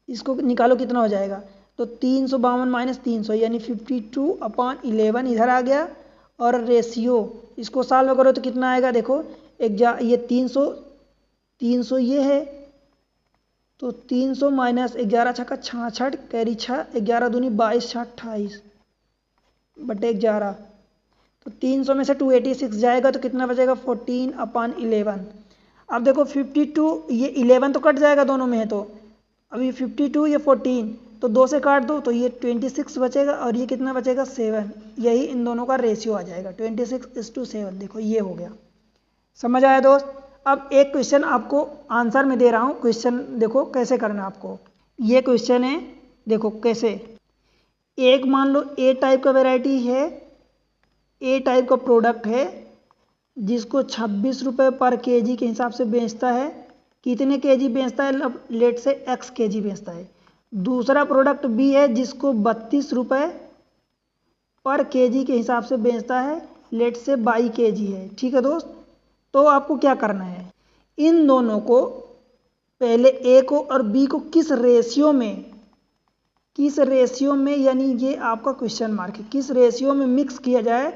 इसको निकालो कितना हो जाएगा, तो 352 - 300 यानी 52/11 इधर आ गया। और रेशियो इसको सॉल्व करो तो कितना आएगा, देखो ये 300 ये है, तो 300 - 11 छक्का 66 कैरी 6, 11 दूनी 22 6 28/11। तो 300 में से 286 जाएगा तो कितना बचेगा, 14/11। अब देखो 52, ये 11 तो कट जाएगा दोनों में है, तो अभी 52 ये 14, तो 2 से काट दो तो ये 26 बचेगा, और ये कितना बचेगा 7। यही इन दोनों का रेशियो आ जाएगा 26:7। देखो ये हो गया, समझ आया दोस्त। अब एक क्वेश्चन आपको आंसर में दे रहा हूँ, क्वेश्चन देखो कैसे करना आपको। ये क्वेश्चन है, देखो कैसे। एक मान लो ए टाइप का वेराइटी है, ए टाइप का प्रोडक्ट है जिसको 26 रुपये पर केजी के हिसाब से बेचता है। कितने केजी बेचता है, लेट से x केजी बेचता है। दूसरा प्रोडक्ट बी है जिसको 32 रुपये पर केजी के हिसाब से बेचता है, लेट से 22 केजी है, ठीक है दोस्त। तो आपको क्या करना है, इन दोनों को पहले ए को और बी को किस रेशियो में यानी ये आपका क्वेश्चन मार्क है, किस रेशियो में मिक्स किया जाए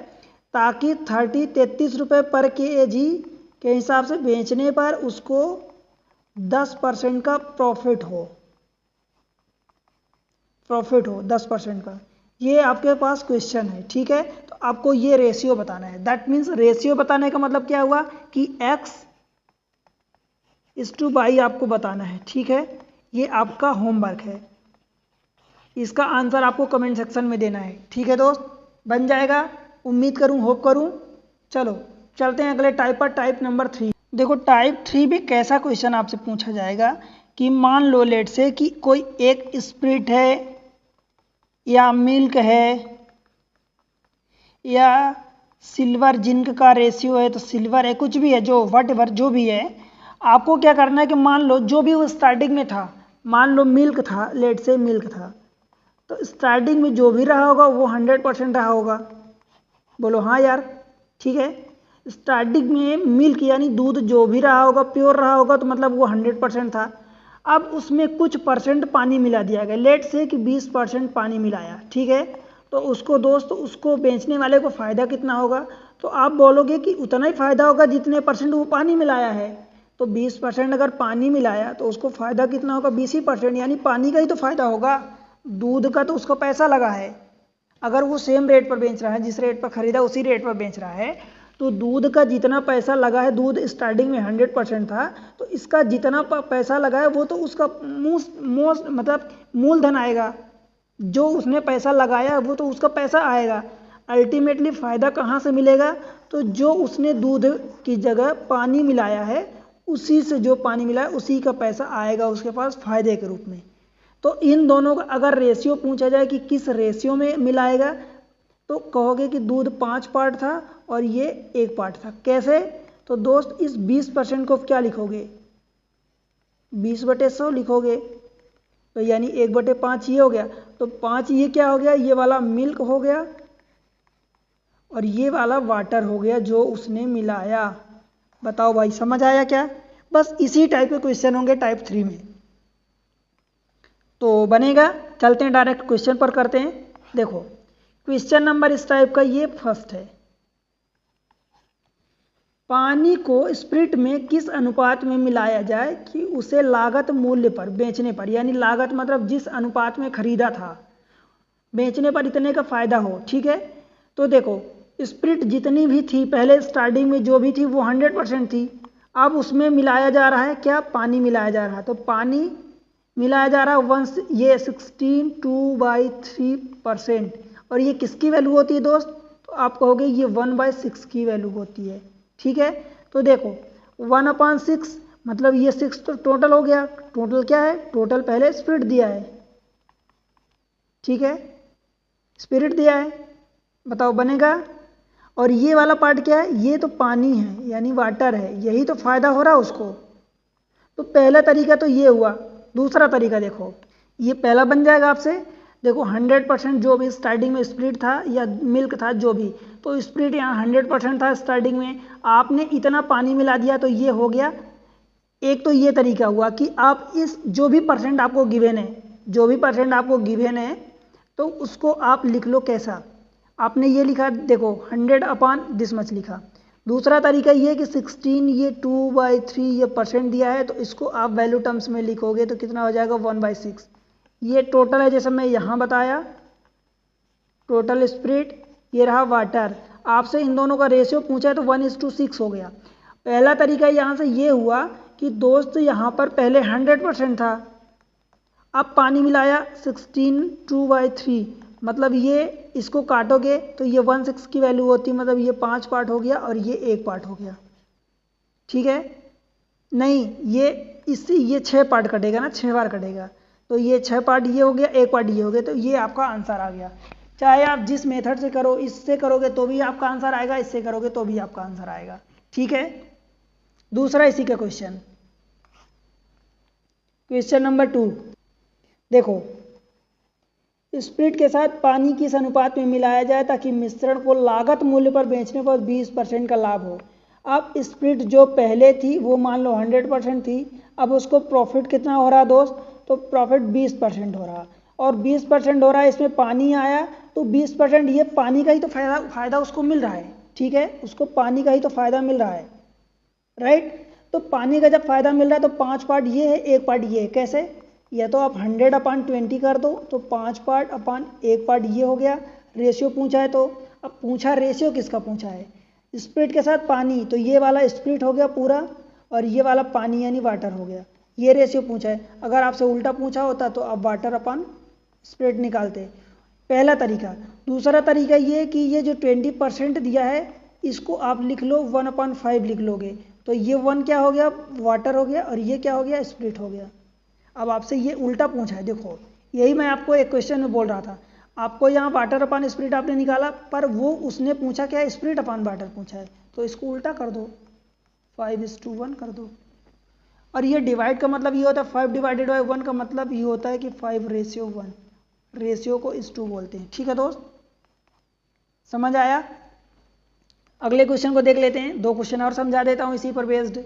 ताकि 33 रुपये पर केजी के हिसाब से बेचने पर उसको 10% का प्रॉफिट हो 10% का। ये आपके पास क्वेश्चन है, ठीक है। तो आपको ये रेशियो बताना है। दैट मीन्स रेशियो बताने का मतलब क्या हुआ कि x/y आपको बताना है, ठीक है। ये आपका होमवर्क है, इसका आंसर आपको कमेंट सेक्शन में देना है, ठीक है दोस्त। बन जाएगा, उम्मीद करूं, होप करूं। चलो चलते हैं अगले टाइप पर, टाइप नंबर 3। देखो टाइप 3 में कैसा क्वेश्चन आपसे पूछा जाएगा कि मान लो लेट से कि कोई एक स्प्रिट है या मिल्क है या सिल्वर जिंक का रेशियो है, तो सिल्वर है, कुछ भी है, जो व्हाटएवर जो भी है। आपको क्या करना है कि मान लो जो भी वो स्टार्टिंग में था, मान लो मिल्क था, लेट से मिल्क था, तो स्टार्टिंग में जो भी रहा होगा वो 100% रहा होगा। बोलो हाँ यार, ठीक है। स्टार्टिंग में मिल्क यानी दूध जो भी रहा होगा प्योर रहा होगा, तो मतलब वो 100% था। अब उसमें कुछ परसेंट पानी मिला दिया गया, लेट से कि 20% पानी मिलाया, ठीक है। तो उसको दोस्त, उसको बेचने वाले को फ़ायदा कितना होगा, तो आप बोलोगे कि उतना ही फ़ायदा होगा जितने % वो पानी मिलाया है। तो 20% अगर पानी मिलाया तो उसको फ़ायदा कितना होगा, 20%, यानी पानी का ही तो फ़ायदा होगा। दूध का तो उसको पैसा लगा है, अगर वो सेम रेट पर बेच रहा है, जिस रेट पर खरीदा उसी रेट पर बेच रहा है, तो दूध का जितना पैसा लगा है, दूध स्टार्टिंग में 100% था, तो इसका जितना पैसा लगा है वो तो उसका मतलब मूलधन आएगा। जो उसने पैसा लगाया वो तो उसका पैसा आएगा। अल्टीमेटली फ़ायदा कहाँ से मिलेगा, तो जो उसने दूध की जगह पानी मिलाया है, उसी से जो पानी मिलाया उसी का पैसा आएगा उसके पास फ़ायदे के रूप में। तो इन दोनों का अगर रेशियो पूछा जाए कि किस रेशियो में मिलाएगा, तो कहोगे कि दूध 5 पार्ट था और ये 1 पार्ट था। कैसे, तो दोस्त इस 20% को क्या लिखोगे, 20/100 लिखोगे, तो यानी 1/5 ये हो गया। तो 5 ये क्या हो गया, ये वाला मिल्क हो गया और ये वाला वाटर हो गया जो उसने मिलाया। बताओ भाई, समझ आया क्या? बस इसी टाइप के क्वेश्चन होंगे टाइप 3 में, तो बनेगा। चलते हैं डायरेक्ट क्वेश्चन पर करते हैं। देखो क्वेश्चन नंबर इस टाइप का, ये फर्स्ट है, पानी को स्प्रिट में किस अनुपात में मिलाया जाए कि उसे लागत मूल्य पर बेचने पर, यानी लागत मतलब जिस अनुपात में खरीदा था, बेचने पर इतने का फायदा हो, ठीक है। तो देखो स्प्रिट जितनी भी थी पहले स्टार्टिंग में जो भी थी वो 100% थी, अब उसमें मिलाया जा रहा है क्या, पानी मिलाया जा रहा है। तो पानी मिलाया जा रहा है ये 16/3%, और ये किसकी वैल्यू होती है दोस्त, तो आप कहोगे ये 1/6 की वैल्यू होती है, ठीक है। तो देखो 1/6 मतलब ये 6 तो टोटल हो गया, टोटल क्या है, टोटल पहले स्प्रिट दिया है, ठीक है, स्पिरिट दिया है, बताओ बनेगा। और ये वाला पार्ट क्या है, ये तो पानी है यानी वाटर है, यही तो फायदा हो रहा है उसको। तो पहला तरीका तो ये हुआ। दूसरा तरीका देखो, ये पहला बन जाएगा आपसे। देखो 100% जो भी स्टार्टिंग में स्प्रिट था या मिल्क था जो भी, तो स्प्रिट यहाँ 100% था स्टार्टिंग में, आपने इतना पानी मिला दिया तो ये हो गया। एक तो ये तरीका हुआ कि आप इस जो भी परसेंट आपको गिवन है, जो भी परसेंट आपको गिवन है तो उसको आप लिख लो कैसा, आपने ये लिखा, देखो 100/this मच लिखा। दूसरा तरीका ये कि 16 ये 2/3 ये परसेंट दिया है, तो इसको आप वैल्यू टर्म्स में लिखोगे तो कितना हो जाएगा 1/6। ये टोटल है जैसे मैं यहाँ बताया, टोटल स्प्रिट, ये रहा वाटर। आपसे इन दोनों का रेशियो पूछा है तो 1:6 हो गया। पहला तरीका यहाँ से ये हुआ कि दोस्त यहाँ पर पहले 100% था, अब पानी मिलाया 16 2/3, मतलब ये इसको काटोगे तो ये 1/6 की वैल्यू होती, मतलब ये 5 पार्ट हो गया और ये 1 पार्ट हो गया, ठीक है। नहीं, ये इससे ये 6 पार्ट कटेगा ना, 6 बार कटेगा, तो ये 6 पार्ट ये हो गया, 1 पार्ट ये हो गया, तो ये आपका आंसर आ गया। चाहे आप जिस मेथड से करो, इससे करोगे तो भी आपका आंसर आएगा, इससे करोगे तो भी आपका आंसर आएगा, ठीक है। दूसरा इसी का क्वेश्चन, क्वेश्चन नंबर 2। देखो स्प्रिट के साथ पानी किस अनुपात में मिलाया जाए ताकि मिश्रण को लागत मूल्य पर बेचने पर 20% का लाभ हो। अब स्प्रिट जो पहले थी वो मान लो 100% थी, अब उसको प्रॉफिट कितना हो रहा दोस्त, तो प्रॉफिट 20% हो रहा, और 20% हो रहा है, इसमें पानी आया तो 20% ये पानी का ही तो फायदा उसको मिल रहा है, ठीक है, उसको पानी का ही तो फायदा मिल रहा है, राइट। तो पानी का जब फायदा मिल रहा है तो 5 पार्ट ये है, 1 पार्ट ये है, कैसे, या तो आप 100/20 कर दो तो 5 पार्ट अपन 1 पार्ट ये हो गया। रेशियो पूछा है तो, अब पूछा रेशियो किसका पूछा है, स्प्रिट के साथ पानी, तो ये वाला स्प्रिट हो गया पूरा और ये वाला पानी यानी वाटर हो गया, ये रेशियो पूछा है। अगर आपसे उल्टा पूछा होता तो आप वाटर अपन स्प्रिट निकालते, पहला तरीका। दूसरा तरीका ये कि ये जो 20% दिया है इसको आप लिख लो 1/5 लिख लोगे, तो ये 1 क्या हो गया, वाटर हो गया, और ये क्या हो गया, स्प्रिट हो गया। अब आपसे ये उल्टा पूछा है, देखो यही मैं आपको एक क्वेश्चन में बोल रहा था, आपको यहाँ वाटर अपान स्प्रिट आपने निकाला, पर वो उसने पूछा क्या, स्प्रिट अपान वाटर पूछा है, तो इसको उल्टा कर दो, 5:1 कर दो। और ये डिवाइड का मतलब ये होता है 5/1 का मतलब ये होता है कि 5:1, रेशियो को 2 बोलते हैं, ठीक है दोस्त, समझ आया। अगले क्वेश्चन को देख लेते हैं, 2 क्वेश्चन और समझा देता हूँ इसी पर बेस्ड,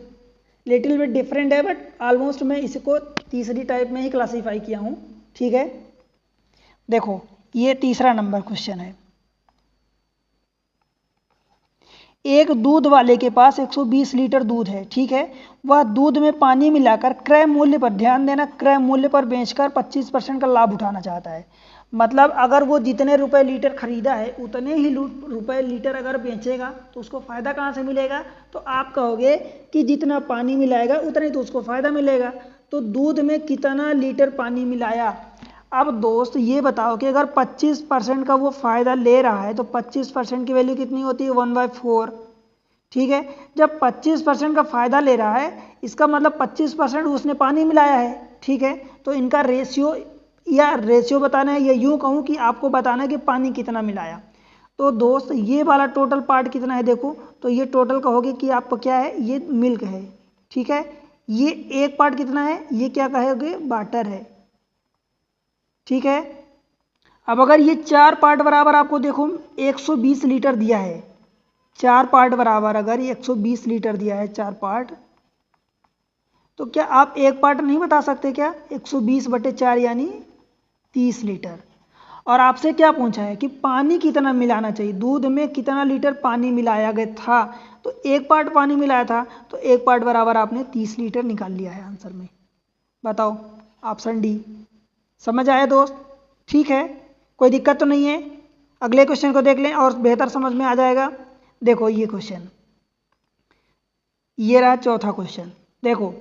लिटिल बिट डिफरेंट है बट ऑलमोस्ट मैं इसको तीसरी टाइप में ही क्लासीफाई किया हूँ, ठीक है। देखो ये तीसरा नंबर क्वेश्चन है, एक दूध वाले के पास 120 लीटर दूध है, ठीक है, वह दूध में पानी मिलाकर क्रय मूल्य पर, ध्यान देना, क्रय मूल्य पर बेचकर 25% का लाभ उठाना चाहता है। मतलब अगर वो जितने रुपए लीटर खरीदा है उतने ही रुपए लीटर अगर बेचेगा तो उसको फायदा कहाँ से मिलेगा, तो आप कहोगे कि जितना पानी मिलाएगा उतना ही तो उसको फायदा मिलेगा। तो दूध में कितना लीटर पानी मिलाया। अब दोस्त ये बताओ कि अगर 25% का वो फायदा ले रहा है तो 25% की वैल्यू कितनी होती है, 1/4, ठीक है। जब 25% का फायदा ले रहा है इसका मतलब 25% उसने पानी मिलाया है, ठीक है। तो इनका रेशियो या रेशियो बताना है, या यूं कहूं कि आपको बताना है कि पानी कितना मिलाया। तो दोस्त ये वाला टोटल पार्ट कितना है, देखो तो ये टोटल कहोगे कि आपको क्या है, ये मिल्क है, ठीक है। ये एक पार्ट कितना है, ये क्या कहोगे, वाटर है, ठीक है। अब अगर ये 4 पार्ट बराबर आपको देखो 120 लीटर दिया है, 4 पार्ट बराबर, अगर ये 120 लीटर दिया है 4 पार्ट, तो क्या आप एक पार्ट नहीं बता सकते क्या? 120/4 यानी 30 लीटर। और आपसे क्या पूछा है कि पानी कितना मिलाना चाहिए, दूध में कितना लीटर पानी मिलाया गया था, तो एक पार्ट पानी मिलाया था, तो एक पार्ट बराबर आपने 30 लीटर निकाल लिया है आंसर में। बताओ, ऑप्शन डी। समझ आया दोस्त? ठीक है, कोई दिक्कत तो नहीं है। अगले क्वेश्चन को देख लें और बेहतर समझ में आ जाएगा। देखो ये क्वेश्चन, ये रहा चौथा क्वेश्चन। देखो,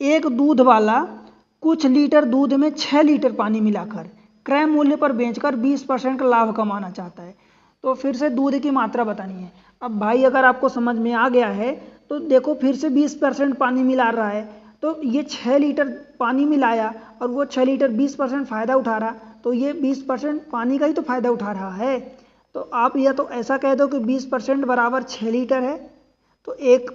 एक दूध वाला कुछ लीटर दूध में 6 लीटर पानी मिलाकर क्रय मूल्य पर बेचकर 20% का लाभ कमाना चाहता है। तो फिर से दूध की मात्रा बतानी है। अब भाई अगर आपको समझ में आ गया है तो देखो, फिर से 20% पानी मिला रहा है, तो ये 6 लीटर पानी मिलाया और वो 6 लीटर 20% फ़ायदा उठा रहा, तो ये 20% पानी का ही तो फ़ायदा उठा रहा है। तो आप या तो ऐसा कह दो कि 20% बराबर 6 लीटर है, तो एक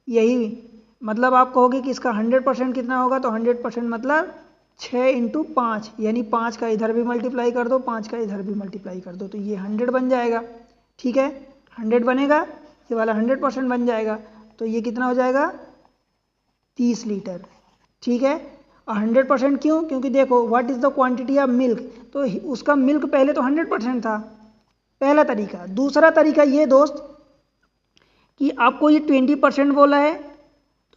यही मतलब आप कहोगे कि इसका 100% कितना होगा, तो 100% मतलब 6 × 5, यानी 5 का इधर भी मल्टीप्लाई कर दो, 5 का इधर भी मल्टीप्लाई कर दो, तो ये 100 बन जाएगा। ठीक है, 100 बनेगा, ये वाला 100% बन जाएगा, तो ये कितना हो जाएगा 30 लीटर। ठीक है, और 100% क्यों? क्योंकि देखो, what is the quantity of milk, तो उसका मिल्क पहले तो 100% था, पहला तरीका। दूसरा तरीका ये दोस्त कि आपको ये 20% बोला है,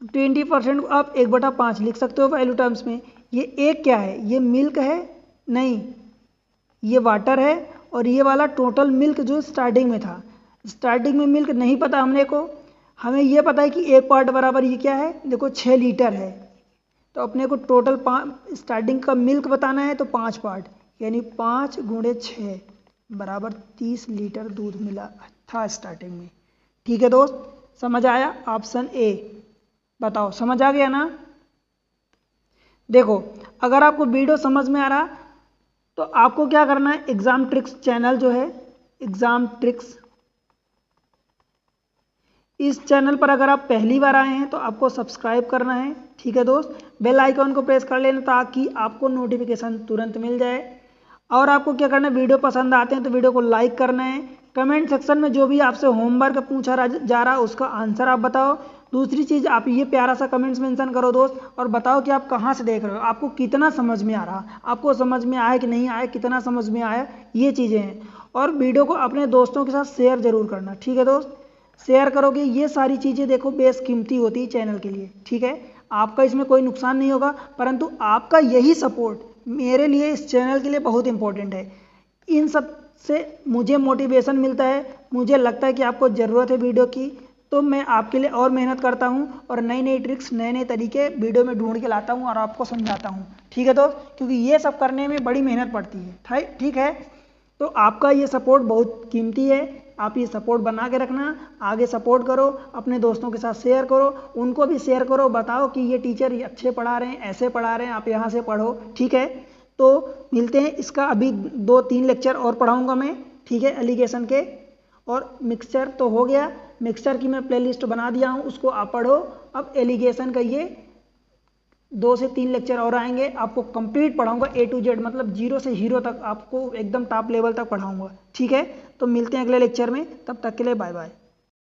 तो 20% को आप 1/5 लिख सकते हो वैल्यू टर्म्स में। ये एक क्या है, ये मिल्क है, नहीं ये वाटर है, और ये वाला टोटल मिल्क जो स्टार्टिंग में था। स्टार्टिंग में मिल्क नहीं पता हमने को, हमें ये पता है कि एक पार्ट बराबर ये क्या है, देखो 6 लीटर है, तो अपने को टोटल स्टार्टिंग का मिल्क बताना है, तो 5 पार्ट यानी 5 × 6 बराबर 30 लीटर दूध मिला था स्टार्टिंग में। ठीक है दोस्त, समझ आया? Option A. बताओ, समझ आ गया ना? देखो, अगर आपको वीडियो समझ में आ रहा तो आपको क्या करना है, एग्जाम ट्रिक्स चैनल जो है, एग्जाम ट्रिक्स, इस चैनल पर अगर आप पहली बार आए हैं तो आपको सब्सक्राइब करना है। ठीक है दोस्त, बेल आइकॉन को प्रेस कर लेना ताकि आपको नोटिफिकेशन तुरंत मिल जाए। और आपको क्या करना है, वीडियो पसंद आते हैं तो वीडियो को लाइक करना है। कमेंट सेक्शन में जो भी आपसे होमवर्क पूछा जा रहा है उसका आंसर आप बताओ। दूसरी चीज़, आप ये प्यारा सा कमेंट्स मेंशन करो दोस्त, और बताओ कि आप कहाँ से देख रहे हो, आपको कितना समझ में आ रहा, आपको समझ में आया कि नहीं आया, कितना समझ में आया, ये चीज़ें हैं। और वीडियो को अपने दोस्तों के साथ शेयर जरूर करना। ठीक है दोस्त, शेयर करोगे, ये सारी चीज़ें देखो बेशकीमती होती है चैनल के लिए। ठीक है, आपका इसमें कोई नुकसान नहीं होगा, परंतु आपका यही सपोर्ट मेरे लिए, इस चैनल के लिए बहुत इंपॉर्टेंट है। इन सब से मुझे मोटिवेशन मिलता है, मुझे लगता है कि आपको ज़रूरत है वीडियो की, तो मैं आपके लिए और मेहनत करता हूं और नई नई ट्रिक्स, नए नए तरीके वीडियो में ढूंढ के लाता हूं और आपको समझाता हूं। ठीक है दोस्त, क्योंकि ये सब करने में बड़ी मेहनत पड़ती है। ठीक है, तो आपका ये सपोर्ट बहुत कीमती है, आप ये सपोर्ट बना के रखना, आगे सपोर्ट करो, अपने दोस्तों के साथ शेयर करो, उनको भी शेयर करो, बताओ कि ये टीचर अच्छे पढ़ा रहे हैं, ऐसे पढ़ा रहे हैं, आप यहाँ से पढ़ो। ठीक है, तो मिलते हैं, इसका अभी 2-3 लेक्चर और पढ़ाऊँगा मैं। ठीक है, एलिगेशन के, और मिक्सचर तो हो गया, मिक्सचर की मैं प्लेलिस्ट बना दिया हूँ, उसको आप पढ़ो। अब एलिगेशन का ये 2 से 3 लेक्चर और आएंगे, आपको कंप्लीट पढ़ाऊंगा A to Z, मतलब 0 से हीरो तक आपको एकदम टॉप लेवल तक पढ़ाऊंगा। ठीक है, तो मिलते हैं अगले लेक्चर में, तब तक के लिए बाय बाय।